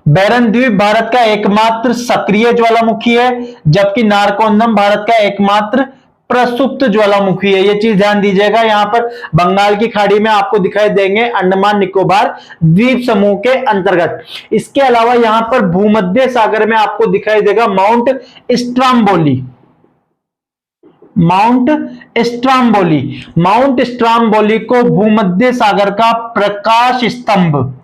बैरन द्वीप भारत का एकमात्र सक्रिय ज्वालामुखी है, जबकि नारकोंदम भारत का एकमात्र प्रसुप्त ज्वालामुखी है। यह चीज ध्यान दीजिएगा। यहां पर बंगाल की खाड़ी में आपको दिखाई देंगे अंडमान निकोबार द्वीप समूह के अंतर्गत। इसके अलावा यहां पर भूमध्य सागर में आपको दिखाई देगा mount Stromboli. Mount Stromboli, mount Stromboli को भूमध्य सागर का प्रकाश स्तंभ,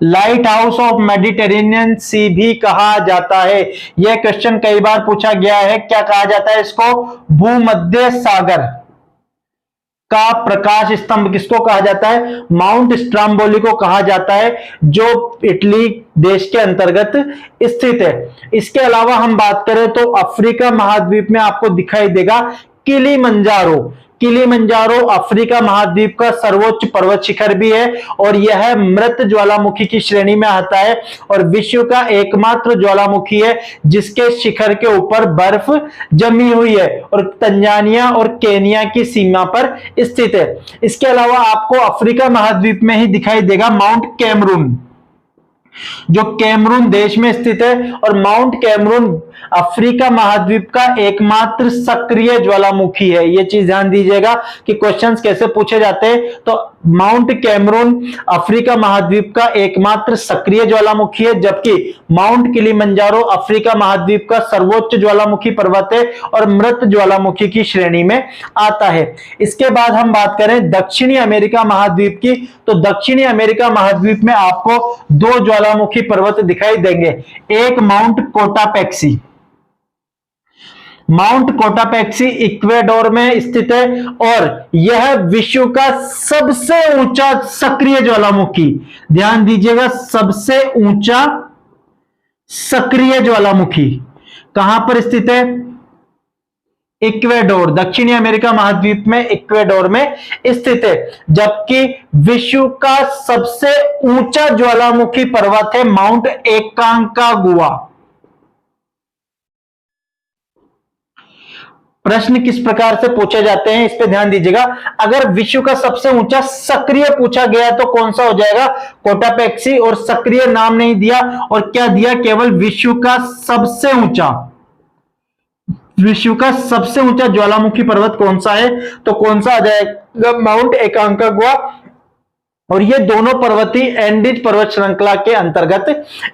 लाइट हाउस ऑफ मेडिटेरेनियन सी भी कहा जाता है। यह क्वेश्चन कई बार पूछा गया है। क्या कहा जाता है इसको? भूमध्य सागर का प्रकाश स्तंभ किसको कहा जाता है? माउंट स्ट्राम्बोली को कहा जाता है, जो इटली देश के अंतर्गत स्थित है। इसके अलावा हम बात करें तो अफ्रीका महाद्वीप में आपको दिखाई देगा किलिमंजारो। किलिमंजारो अफ्रीका महाद्वीप का सर्वोच्च पर्वत शिखर भी है और यह मृत ज्वालामुखी की श्रेणी में आता है और विश्व का एकमात्र ज्वालामुखी है जिसके शिखर के ऊपर बर्फ जमी हुई है और तंजानिया और केनिया की सीमा पर स्थित है। इसके अलावा आपको अफ्रीका महाद्वीप में ही दिखाई देगा माउंट कैमरून, जो कैमरून देश में स्थित है और माउंट कैमरून अफ्रीका महाद्वीप का एकमात्र सक्रिय ज्वालामुखी है। यह चीज ध्यान दीजिएगा कि क्वेश्चंस कैसे पूछे जाते हैं। तो माउंट कैमरून अफ्रीका महाद्वीप का एकमात्र सक्रिय ज्वालामुखी है, जबकि माउंट किलिमंजारो अफ्रीका महाद्वीप का सर्वोच्च ज्वालामुखी पर्वत है और मृत ज्वालामुखी की श्रेणी में आता है। इसके बाद हम बात करें दक्षिणी अमेरिका महाद्वीप की, तो दक्षिणी अमेरिका महाद्वीप में आपको दो ज्वालामुखी पर्वत दिखाई देंगे। एक माउंट कोटापेक्सी, माउंट कोटापेक्सी इक्वेडोर में स्थित है और यह विश्व का सबसे ऊंचा सक्रिय ज्वालामुखी, ध्यान दीजिएगा, सबसे ऊंचा सक्रिय ज्वालामुखी कहां पर स्थित है? इक्वेडोर, दक्षिणी अमेरिका महाद्वीप में इक्वेडोर में स्थित है। जबकि विश्व का सबसे ऊंचा ज्वालामुखी पर्वत है माउंट एकांकागुआ। प्रश्न किस प्रकार से पूछे जाते हैं, इस पे ध्यान दीजिएगा। अगर विश्व का सबसे ऊंचा सक्रिय पूछा गया तो कौन सा हो जाएगा, कोटापेक्सी, और सक्रिय नाम नहीं दिया और क्या दिया, केवल विश्व का सबसे ऊंचा ज्वालामुखी पर्वत कौन सा है, तो कौन सा आ जाएगा, माउंट एकांकागुआ। और ये दोनों पर्वत ही एंडीज पर्वत श्रृंखला के अंतर्गत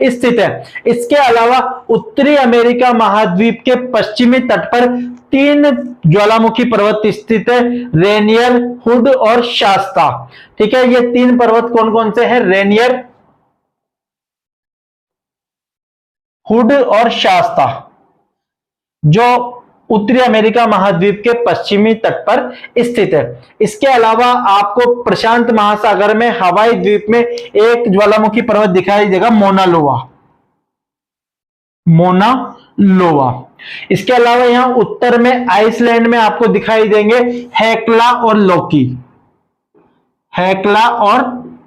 स्थित है। इसके अलावा उत्तरी अमेरिका महाद्वीप के पश्चिमी तट पर 3 ज्वालामुखी पर्वत स्थित है, रेनियर, हुड और शास्ता। ठीक है, ये 3 पर्वत कौन कौन से हैं, रेनियर, हुड और शास्ता, जो उत्तरी अमेरिका महाद्वीप के पश्चिमी तट पर स्थित है। इसके अलावा आपको प्रशांत महासागर में हवाई द्वीप में एक ज्वालामुखी पर्वत दिखाई देगा, मोना लोवा। इसके अलावा यहां उत्तर में आइसलैंड में आपको दिखाई देंगे हेक्ला और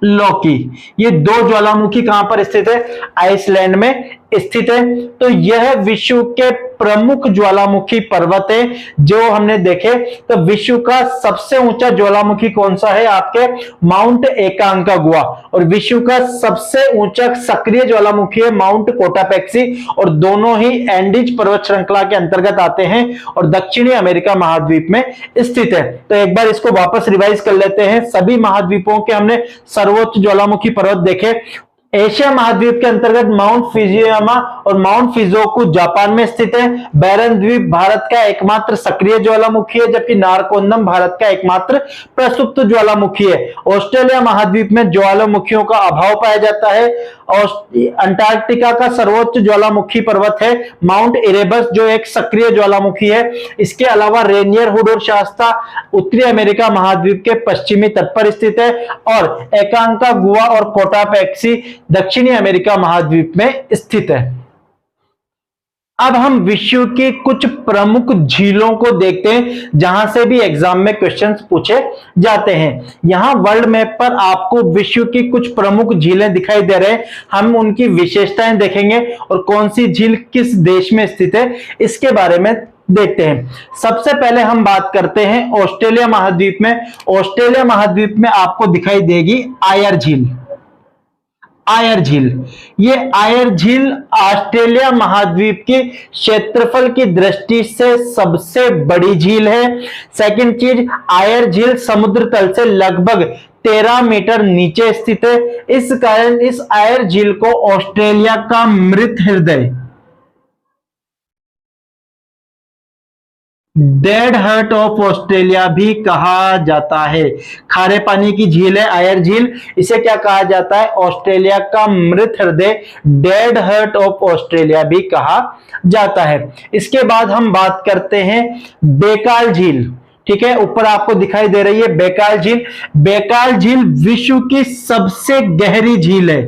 लोकी। ये 2 ज्वालामुखी कहां पर स्थित है, आइसलैंड में स्थित है। तो यह विश्व के प्रमुख ज्वालामुखी पर्वत है जो हमने देखे। तो विश्व का सबसे ऊंचा ज्वालामुखी कौन सा है, आपके माउंट एकांकागुआ, और विश्व का सबसे ऊंचा सक्रिय ज्वालामुखी है माउंट कोटापेक्सी, और दोनों ही एंडीज पर्वत श्रृंखला के अंतर्गत आते हैं और दक्षिणी अमेरिका महाद्वीप में स्थित है। तो एक बार इसको वापस रिवाइज कर लेते हैं। सभी महाद्वीपों के हमने सर्वोच्च ज्वालामुखी पर्वत देखे। एशिया महाद्वीप के अंतर्गत माउंट फिजियामा और माउंट फिजोकू जापान में स्थित है। बैरन द्वीप भारत का एकमात्र सक्रिय ज्वालामुखी है, जबकि नारकोंदम भारत का एकमात्र प्रसुप्त ज्वालामुखी है। ऑस्ट्रेलिया महाद्वीप में ज्वालामुखियों का अभाव पाया जाता है। और अंटार्कटिका का सर्वोच्च ज्वालामुखी पर्वत है माउंट इरेबस, जो एक सक्रिय ज्वालामुखी है। इसके अलावा रेनियर, हुड और शास्ता उत्तरी अमेरिका महाद्वीप के पश्चिमी तट पर स्थित है, और एकांकागुआ और कोटापेक्सी दक्षिणी अमेरिका महाद्वीप में स्थित है। अब हम विश्व की कुछ प्रमुख झीलों को देखते हैं जहां से भी एग्जाम में क्वेश्चंस पूछे जाते हैं। यहां वर्ल्ड मैप पर आपको विश्व की कुछ प्रमुख झीलें दिखाई दे रहे हैं। हम उनकी विशेषताएं देखेंगे और कौन सी झील किस देश में स्थित है इसके बारे में देखते हैं। सबसे पहले हम बात करते हैं ऑस्ट्रेलिया महाद्वीप में। ऑस्ट्रेलिया महाद्वीप में आपको दिखाई देगी आयर झील। ये आयर झील ऑस्ट्रेलिया महाद्वीप की क्षेत्रफल की दृष्टि से सबसे बड़ी झील है। सेकंड चीज, आयर झील समुद्र तल से लगभग 13 मीटर नीचे स्थित है। इस कारण इस आयर झील को ऑस्ट्रेलिया का मृत हृदय, डेड हार्ट ऑफ ऑस्ट्रेलिया भी कहा जाता है। खारे पानी की झील है आयर झील, इसे क्या कहा जाता है, ऑस्ट्रेलिया का मृत हृदय, डेड हार्ट ऑफ ऑस्ट्रेलिया भी कहा जाता है। इसके बाद हम बात करते हैं बेकाल झील। ठीक है, ऊपर आपको दिखाई दे रही है बेकाल झील। बेकाल झील विश्व की सबसे गहरी झील है।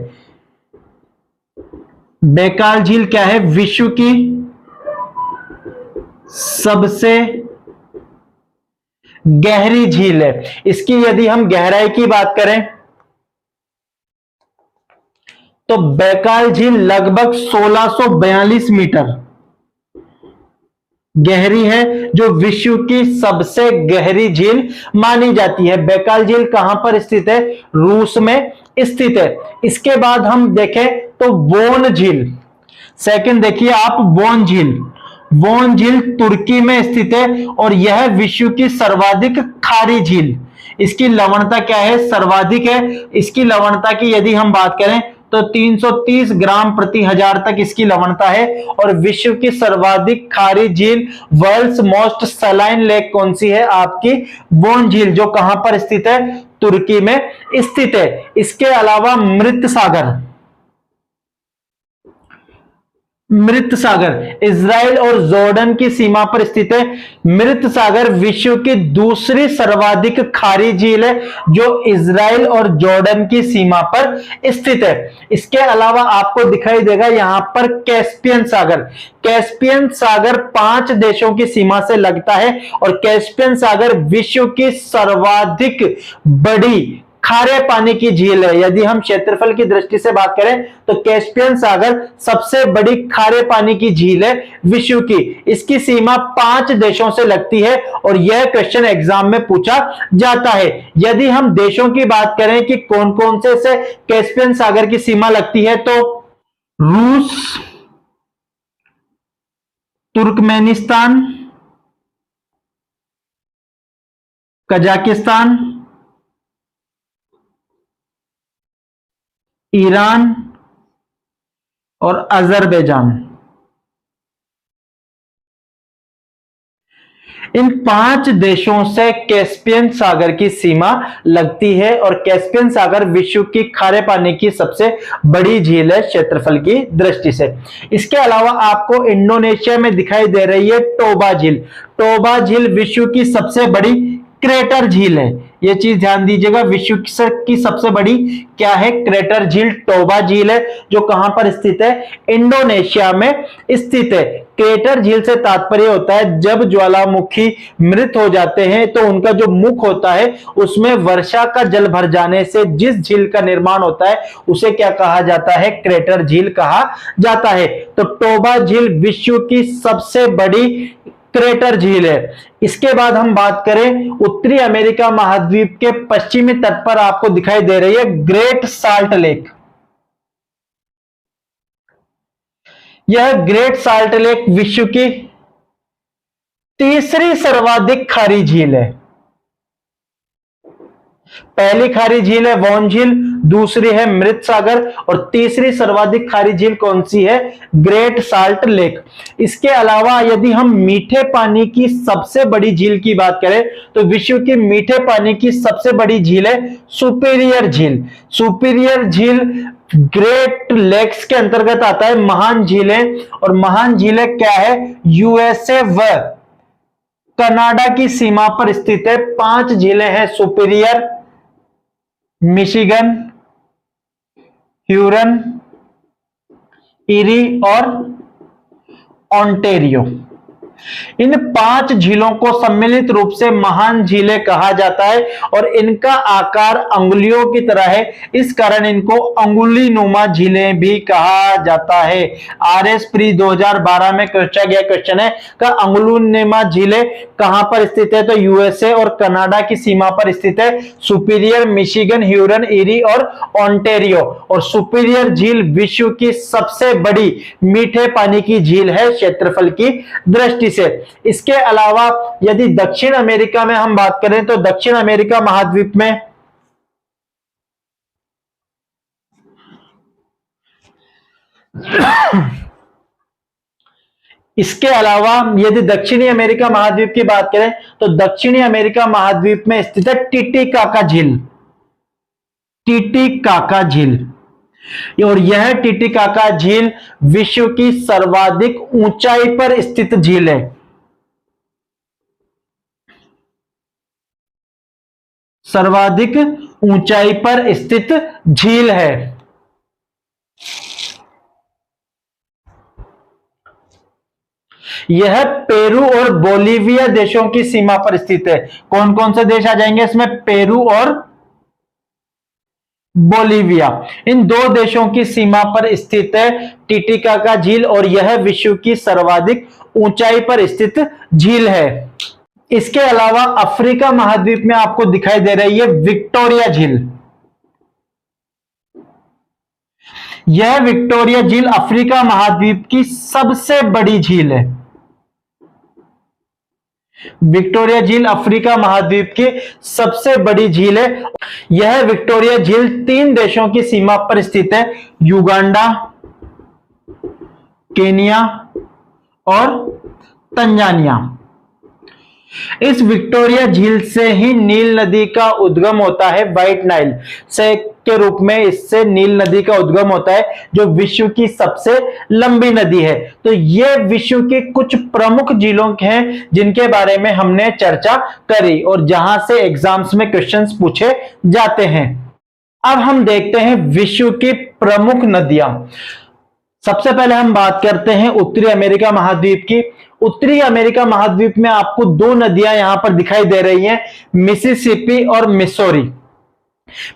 बेकाल झील क्या है, विश्व की सबसे गहरी झील है। इसकी यदि हम गहराई की बात करें तो बेकाल झील लगभग 1642 मीटर गहरी है, जो विश्व की सबसे गहरी झील मानी जाती है। बेकाल झील कहां पर स्थित है, रूस में स्थित है। इसके बाद हम देखें तो बोन झील। सेकंड देखिए आप, बोन झील तुर्की में स्थित है और यह विश्व की सर्वाधिक खारी झील। इसकी लवणता क्या है, सर्वाधिक है। इसकी लवणता की यदि हम बात करें तो 330 ग्राम प्रति हजार तक इसकी लवणता है। और विश्व की सर्वाधिक खारी झील, वर्ल्ड्स मोस्ट सलाइन लेक कौन सी है, आपकी बोन झील, जो कहां पर स्थित है, तुर्की में स्थित है। इसके अलावा मृत सागर इजराइल और जॉर्डन की सीमा पर स्थित है। मृत सागर विश्व की दूसरी सर्वाधिक खारी झील है, जो इजराइल और जॉर्डन की सीमा पर स्थित है। इसके अलावा आपको दिखाई देगा यहां पर कैस्पियन सागर 5 देशों की सीमा से लगता है और कैस्पियन सागर विश्व की सर्वाधिक बड़ी खारे पानी की झील है। यदि हम क्षेत्रफल की दृष्टि से बात करें तो कैस्पियन सागर सबसे बड़ी खारे पानी की झील है विश्व की। इसकी सीमा 5 देशों से लगती है और यह क्वेश्चन एग्जाम में पूछा जाता है। यदि हम देशों की बात करें कि कौन कौन से कैस्पियन सागर की सीमा लगती है, तो रूस, तुर्कमेनिस्तान, कजाकिस्तान, ईरान और अजरबैजान। इन 5 देशों से कैस्पियन सागर की सीमा लगती है और कैस्पियन सागर विश्व की खारे पानी की सबसे बड़ी झील है क्षेत्रफल की दृष्टि से। इसके अलावा आपको इंडोनेशिया में दिखाई दे रही है टोबा झील। टोबा झील विश्व की सबसे बड़ी क्रेटर झील है। यह चीज ध्यान दीजिएगा, विश्व की सबसे बड़ी क्या है? क्रेटर झील टोबा झील है, जो कहां पर स्थित है? इंडोनेशिया में स्थित है। क्रेटर झील से तात्पर्य होता है जब ज्वालामुखी मृत हो जाते हैं तो उनका जो मुख होता है उसमें वर्षा का जल भर जाने से जिस झील का निर्माण होता है उसे क्या कहा जाता है? क्रेटर झील कहा जाता है। तो टोबा झील विश्व की सबसे बड़ी क्रेटर झील है। इसके बाद हम बात करें उत्तरी अमेरिका महाद्वीप के पश्चिमी तट पर आपको दिखाई दे रही है ग्रेट साल्ट लेक। यह ग्रेट साल्ट लेक विश्व की तीसरी सर्वाधिक खारी झील है। पहली खारी झील है वॉन झील, दूसरी है मृत सागर और तीसरी सर्वाधिक खारी झील कौन सी है? Great salt lake. इसके अलावा यदि हम मीठे पानी की सबसे बड़ी झील की बात करें तो विश्व की मीठे पानी की सबसे बड़ी झील है सुपीरियर झील। सुपीरियर झील ग्रेट लेक्स के अंतर्गत आता है। महान झीलें, और महान झीलें क्या है? यूएसए व कनाडा की सीमा पर स्थित है। 5 झीलें हैं, सुपीरियर, मिशिगन, ह्यूरन, इरी और ओंटेरियो। इन 5 झीलों को सम्मिलित रूप से महान झीलें कहा जाता है और इनका आकार अंगुलियों की तरह है, इस कारण इनको अंगुली नुमा झीलें भी कहा जाता है। आरएस प्री 2012 में पूछा गया क्वेश्चन है कि अंगुली नुमा झीलें कहां पर स्थित है? तो यूएसए और कनाडा की सीमा पर स्थित है। सुपीरियर, मिशिगन, ह्यूरन, इरी और ओंटेरियो। और सुपीरियर झील विश्व की सबसे बड़ी मीठे पानी की झील है क्षेत्रफल की दृष्टि से। इसके अलावा यदि दक्षिण अमेरिका में हम बात करें तो दक्षिण अमेरिका महाद्वीप में इसके अलावा यदि दक्षिणी अमेरिका महाद्वीप की बात करें तो दक्षिणी अमेरिका महाद्वीप में स्थित है टिटिकाका झील। टिटिकाका झील, और यह टिटिकाका झील विश्व की सर्वाधिक ऊंचाई पर स्थित झील है। सर्वाधिक ऊंचाई पर स्थित झील है। यह पेरू और बोलीविया देशों की सीमा पर स्थित है। कौन कौन से देश आ जाएंगे इसमें? पेरू और बोलीविया। इन 2 देशों की सीमा पर स्थित है टिटिकाका झील और यह विश्व की सर्वाधिक ऊंचाई पर स्थित झील है। इसके अलावा अफ्रीका महाद्वीप में आपको दिखाई दे रही है विक्टोरिया झील। यह विक्टोरिया झील अफ्रीका महाद्वीप की सबसे बड़ी झील है। विक्टोरिया झील अफ्रीका महाद्वीप की सबसे बड़ी झील है। यह विक्टोरिया झील 3 देशों की सीमा पर स्थित है, युगांडा, केनिया और तंजानिया। इस विक्टोरिया झील से ही नील नदी का उद्गम होता है। व्हाइट नाइल से के रूप में इससे नील नदी का उद्गम होता है, जो विश्व की सबसे लंबी नदी है। तो ये विश्व की कुछ प्रमुख झीलों हैं जिनके बारे में हमने चर्चा करी और जहां से एग्जाम्स में क्वेश्चंस पूछे जाते हैं। अब हम देखते हैं विश्व की प्रमुख नदियां। सबसे पहले हम बात करते हैं उत्तरी अमेरिका महाद्वीप की। उत्तरी अमेरिका महाद्वीप में आपको 2 नदियां यहां पर दिखाई दे रही हैं, मिसिसिपी और मिसौरी।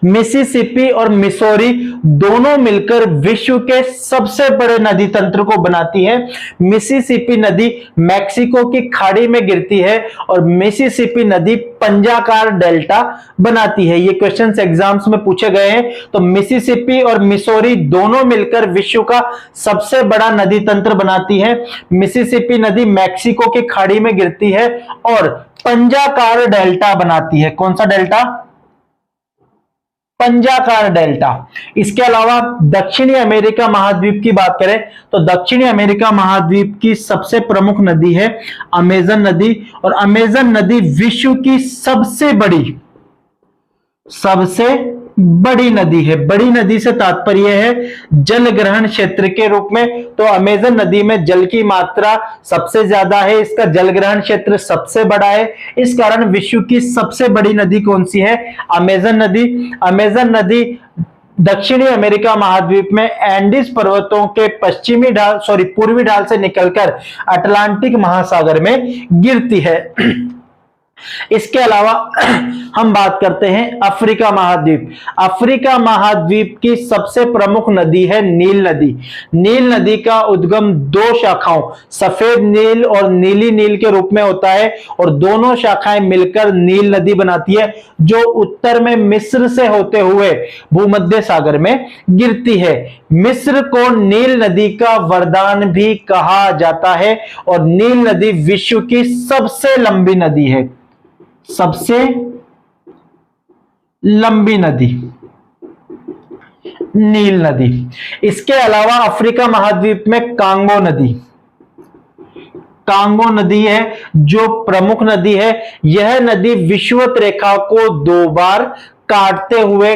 मिसिसिपी और मिसौरी दोनों मिलकर विश्व के सबसे बड़े नदी तंत्र को बनाती है। मिसिसिपी नदी मैक्सिको की खाड़ी में गिरती है और मिसिसिपी नदी पंजाकार डेल्टा बनाती है। ये क्वेश्चंस एग्जाम्स में पूछे गए हैं। तो मिसिसिपी और मिसौरी दोनों मिलकर विश्व का सबसे बड़ा नदी तंत्र बनाती है। मिसिसिपी नदी मैक्सिको की खाड़ी में गिरती है और पंजाकार डेल्टा बनाती है। कौन सा डेल्टा? पंजाकार डेल्टा। इसके अलावा दक्षिणी अमेरिका महाद्वीप की बात करें तो दक्षिणी अमेरिका महाद्वीप की सबसे प्रमुख नदी है अमेजन नदी, और अमेजन नदी विश्व की सबसे बड़ी नदी है। बड़ी नदी से तात्पर्य है जल ग्रहण क्षेत्र के रूप में। तो अमेजन नदी में जल की मात्रा सबसे ज्यादा है, इसका जल ग्रहण क्षेत्र सबसे बड़ा है। इस कारण विश्व की सबसे बड़ी नदी कौन सी है? अमेजन नदी। अमेजन नदी दक्षिणी अमेरिका महाद्वीप में एंडीज पर्वतों के पूर्वी ढाल से निकलकर अटलांटिक महासागर में गिरती है। इसके अलावा हम बात करते हैं अफ्रीका महाद्वीप। अफ्रीका महाद्वीप की सबसे प्रमुख नदी है नील नदी। नील नदी का उद्गम दो शाखाओं सफेद नील और नीली नील के रूप में होता है और दोनों शाखाएं मिलकर नील नदी बनाती है, जो उत्तर में मिस्र से होते हुए भूमध्य सागर में गिरती है। मिस्र को नील नदी का वरदान भी कहा जाता है और नील नदी विश्व की सबसे लंबी नदी है। सबसे लंबी नदी नील नदी। इसके अलावा अफ्रीका महाद्वीप में कांगो नदी है जो प्रमुख नदी है। यह नदी विषुवत रेखा को दो बार काटते हुए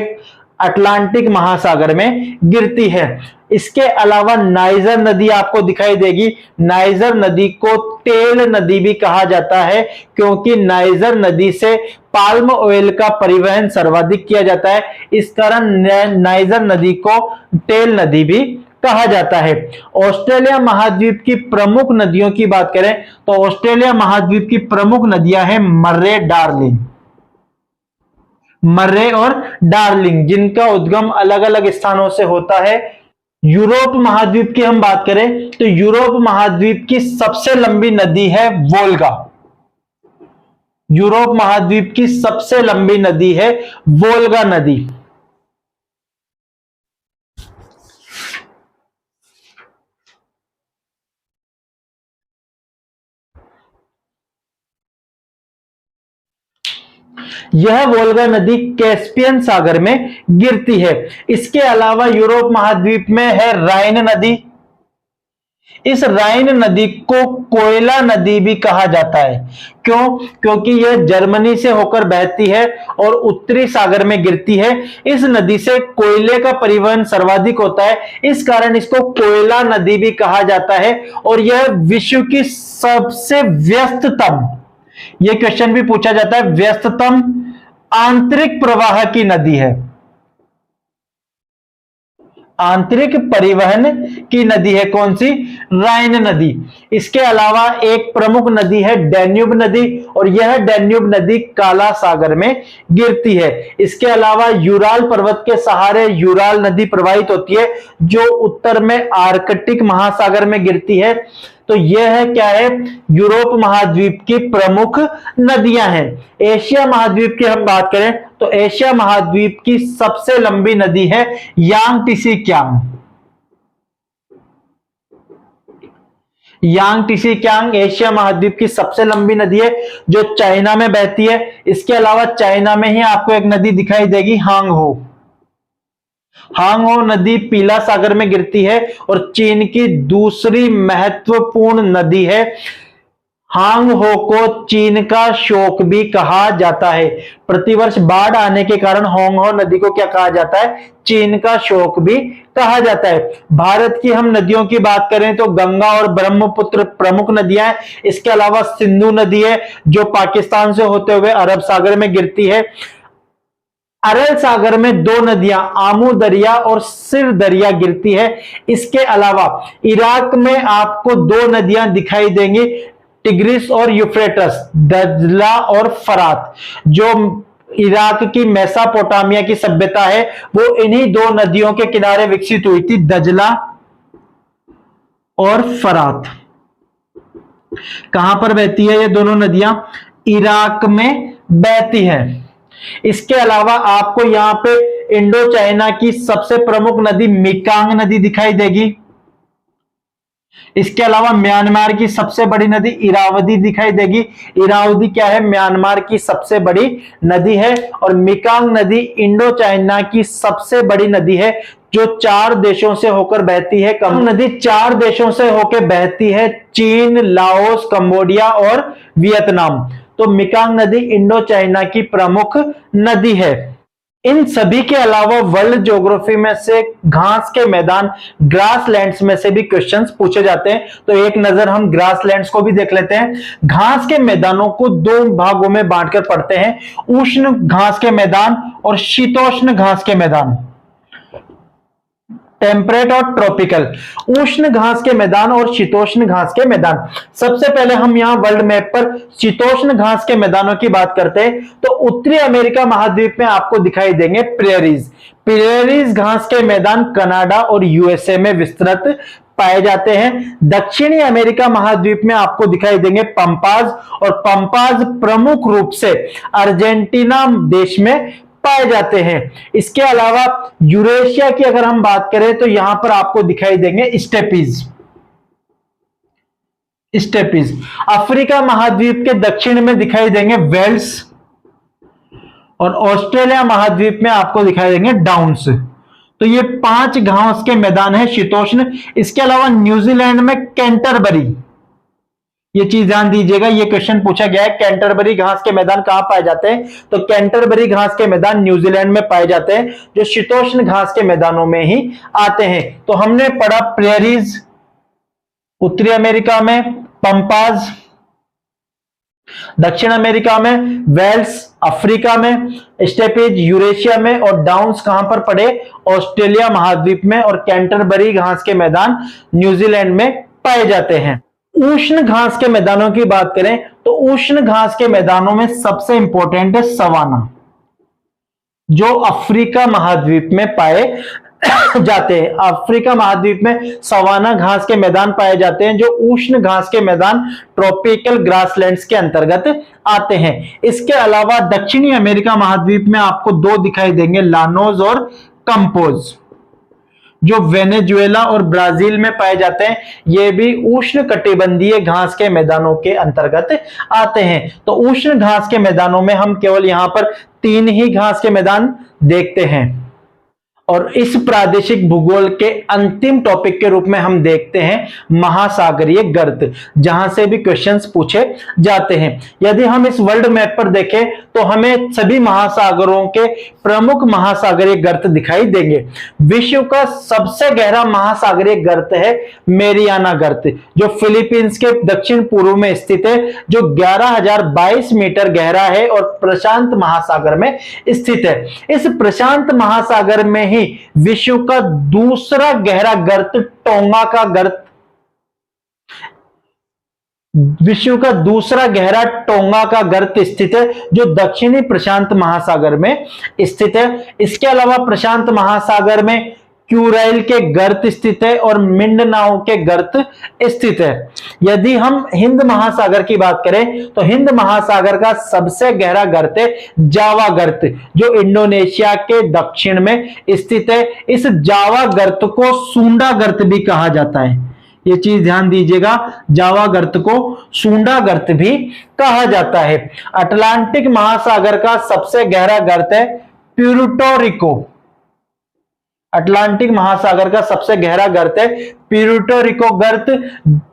अटलांटिक महासागर में गिरती है। इसके अलावा नाइजर नदी आपको दिखाई देगी। नाइजर नदी को तेल नदी भी कहा जाता है क्योंकि नाइजर नदी से पाल्म ऑयल का परिवहन सर्वाधिक किया जाता है। इस कारण नाइजर नदी को तेल नदी भी कहा जाता है। ऑस्ट्रेलिया महाद्वीप की प्रमुख नदियों की बात करें तो ऑस्ट्रेलिया महाद्वीप की प्रमुख नदियां हैं मर्रे और डार्लिंग, जिनका उद्गम अलग अलग स्थानों से होता है। यूरोप महाद्वीप की हम बात करें तो यूरोप महाद्वीप की सबसे लंबी नदी है वोल्गा। यूरोप महाद्वीप की सबसे लंबी नदी है वोल्गा नदी। यह वोल्गा नदी कैस्पियन सागर में गिरती है। इसके अलावा यूरोप महाद्वीप में है राइन नदी। इस राइन नदी को कोयला नदी भी कहा जाता है। क्यों? क्योंकि यह जर्मनी से होकर बहती है और उत्तरी सागर में गिरती है। इस नदी से कोयले का परिवहन सर्वाधिक होता है, इस कारण इसको कोयला नदी भी कहा जाता है। और यह विश्व की सबसे व्यस्ततम, यह क्वेश्चन भी पूछा जाता है, व्यस्ततम आंतरिक प्रवाह की नदी है। आंतरिक परिवहन की नदी है कौन सी? राइन नदी। इसके अलावा एक प्रमुख नदी है डैन्यूब नदी और यह डैन्यूब नदी काला सागर में गिरती है। इसके अलावा यूराल पर्वत के सहारे यूराल नदी प्रवाहित होती है जो उत्तर में आर्कटिक महासागर में गिरती है। तो यह है क्या है? यूरोप महाद्वीप की प्रमुख नदियां हैं। एशिया महाद्वीप की हम बात करें तो एशिया महाद्वीप की सबसे लंबी नदी है यांगटीसी कियांग एशिया महाद्वीप की सबसे लंबी नदी है जो चाइना में बहती है। इसके अलावा चाइना में ही आपको एक नदी दिखाई देगी हांगहो नदी पीला सागर में गिरती है और चीन की दूसरी महत्वपूर्ण नदी है। हांगहो को चीन का शोक भी कहा जाता है। प्रतिवर्ष बाढ़ आने के कारण हांगहो नदी को क्या कहा जाता है? चीन का शोक भी कहा जाता है। भारत की हम नदियों की बात करें तो गंगा और ब्रह्मपुत्र प्रमुख नदियां हैं। इसके अलावा सिंधु नदी है जो पाकिस्तान से होते हुए अरब सागर में गिरती है। अरल सागर में दो नदियां आमू दरिया और सिर दरिया गिरती है। इसके अलावा इराक में आपको दो नदियां दिखाई देंगी, टिग्रिस और यूफ्रेटस, दजला और फरात, जो इराक की मेसोपोटामिया की सभ्यता है वो इन्हीं दो नदियों के किनारे विकसित हुई थी, दजला और फरात। कहां पर बहती है ये दोनों नदियां? इराक में बहती है। इसके अलावा आपको यहां पे इंडो चाइना की सबसे प्रमुख नदी मेकांग नदी दिखाई देगी। इसके अलावा म्यांमार की सबसे बड़ी नदी इरावदी दिखाई देगी। इरावदी क्या है? म्यांमार की सबसे बड़ी नदी है। और मेकांग नदी इंडो चाइना की सबसे बड़ी नदी है जो 4 देशों से होकर बहती है। नदी 4 देशों से होकर बहती है, चीन, लाओस, कंबोडिया और वियतनाम। तो मेकांग नदी इंडो चाइना की प्रमुख नदी है। इन सभी के अलावा वर्ल्ड ज्योग्राफी में से घास के मैदान, ग्रासलैंड्स में से भी क्वेश्चंस पूछे जाते हैं। तो एक नजर हम ग्रासलैंड्स को भी देख लेते हैं। घास के मैदानों को 2 भागों में बांटकर पढ़ते हैं, उष्ण घास के मैदान और शीतोष्ण घास के मैदान, टेम्परेट और ट्रॉपिकल। उष्ण घास के मैदान और शीतोष्ण घास के मैदान। सबसे पहले हम यहां वर्ल्ड मैप पर शीतोष्ण घास के मैदानों की बात करते हैं तो उत्तरी अमेरिका महाद्वीप में आपको दिखाई देंगे प्रेरीज। प्रेरीज घास के मैदान कनाडा और यूएसए में विस्तृत पाए जाते हैं। दक्षिणी अमेरिका महाद्वीप में आपको दिखाई देंगे पंपाज, और पंपाज प्रमुख रूप से अर्जेंटीना देश में पाए जाते हैं। इसके अलावा यूरेशिया की अगर हम बात करें तो यहां पर आपको दिखाई देंगे स्टेपीज। स्टेपीज अफ्रीका महाद्वीप के दक्षिण में दिखाई देंगे वेल्स, और ऑस्ट्रेलिया महाद्वीप में आपको दिखाई देंगे डाउन्स। तो ये 5 घास के मैदान है शीतोष्ण। इसके अलावा न्यूजीलैंड में कैंटरबरी, ये चीज ध्यान दीजिएगा, ये क्वेश्चन पूछा गया है कैंटरबरी घास के मैदान कहां पाए जाते हैं? तो कैंटरबरी घास के मैदान न्यूजीलैंड में पाए जाते हैं, जो शीतोष्ण घास के मैदानों में ही आते हैं। तो हमने पढ़ा प्रेरीज उत्तरी अमेरिका में, पंपाज दक्षिण अमेरिका में, वेल्स अफ्रीका में, स्टेपीज यूरेशिया में, और डाउन्स कहां पर पड़े? ऑस्ट्रेलिया महाद्वीप में, और कैंटरबरी घास के मैदान न्यूजीलैंड में पाए जाते हैं। उष्ण घास के मैदानों की बात करें तो उष्ण घास के मैदानों में सबसे इंपॉर्टेंट है सवाना, जो अफ्रीका महाद्वीप में पाए जाते हैं। अफ्रीका महाद्वीप में सवाना घास के मैदान पाए जाते हैं, जो उष्ण घास के मैदान ट्रॉपिकल ग्रासलैंड्स के अंतर्गत आते हैं। इसके अलावा दक्षिणी अमेरिका महाद्वीप में आपको 2 दिखाई देंगे, लानोज और कंपोज, जो वेनेजुएला और ब्राजील में पाए जाते हैं। ये भी उष्ण कटिबंधीय घास के मैदानों के अंतर्गत आते हैं। तो उष्ण घास के मैदानों में हम केवल यहां पर 3 ही घास के मैदान देखते हैं। और इस प्रादेशिक भूगोल के अंतिम टॉपिक के रूप में हम देखते हैं महासागरीय गर्त, जहां से भी क्वेश्चंस पूछे जाते हैं। यदि हम इस वर्ल्ड मैप पर देखें तो हमें सभी महासागरों के प्रमुख महासागरीय गर्त दिखाई देंगे। विश्व का सबसे गहरा महासागरीय गर्त है मेरियाना गर्त, जो फिलीपींस के दक्षिण पूर्व में स्थित है, जो 11,022 मीटर गहरा है और प्रशांत महासागर में स्थित है। इस प्रशांत महासागर में ही विश्व का दूसरा गहरा गर्त टोंगा का गर्त, विश्व का दूसरा गहरा टोंगा का गर्त स्थित है, जो दक्षिणी प्रशांत महासागर में स्थित है। इसके अलावा प्रशांत महासागर में क्यूराइल के गर्त स्थित है और मिंडनाओ के गर्त स्थित है। यदि हम हिंद महासागर की बात करें तो हिंद महासागर का सबसे गहरा गर्त है जावा गर्त, जो इंडोनेशिया के दक्षिण में स्थित है। इस जावा गर्त को सूंडा गर्त भी कहा जाता है, ये चीज ध्यान दीजिएगा, जावा गर्त को सूंडा गर्त भी कहा जाता है। अटलांटिक महासागर का सबसे गहरा गर्त है प्यूर्टो रिको। अटलांटिक महासागर का सबसे गहरा गर्त है प्यूर्टो रिको गर्त।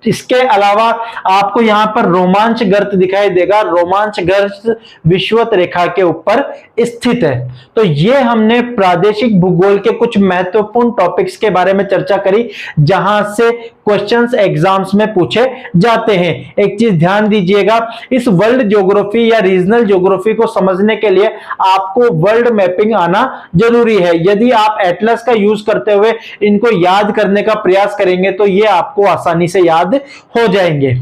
इसके अलावा आपको यहां पर रोमांच गर्त दिखाई देगा। रोमांच गर्त विषुवत रेखा के ऊपर स्थित है। तो ये हमने प्रादेशिक भूगोल के कुछ महत्वपूर्ण टॉपिक्स के बारे में चर्चा करी, जहां से क्वेश्चंस एग्जाम्स में पूछे जाते हैं। एक चीज ध्यान दीजिएगा, इस वर्ल्ड ज्योग्राफी या रीजनल ज्योग्राफी को समझने के लिए आपको वर्ल्ड मैपिंग आना जरूरी है। यदि आप एटलस का यूज करते हुए इनको याद करने का प्रयास करेंगे तो ये आपको आसानी से याद हो जाएंगे।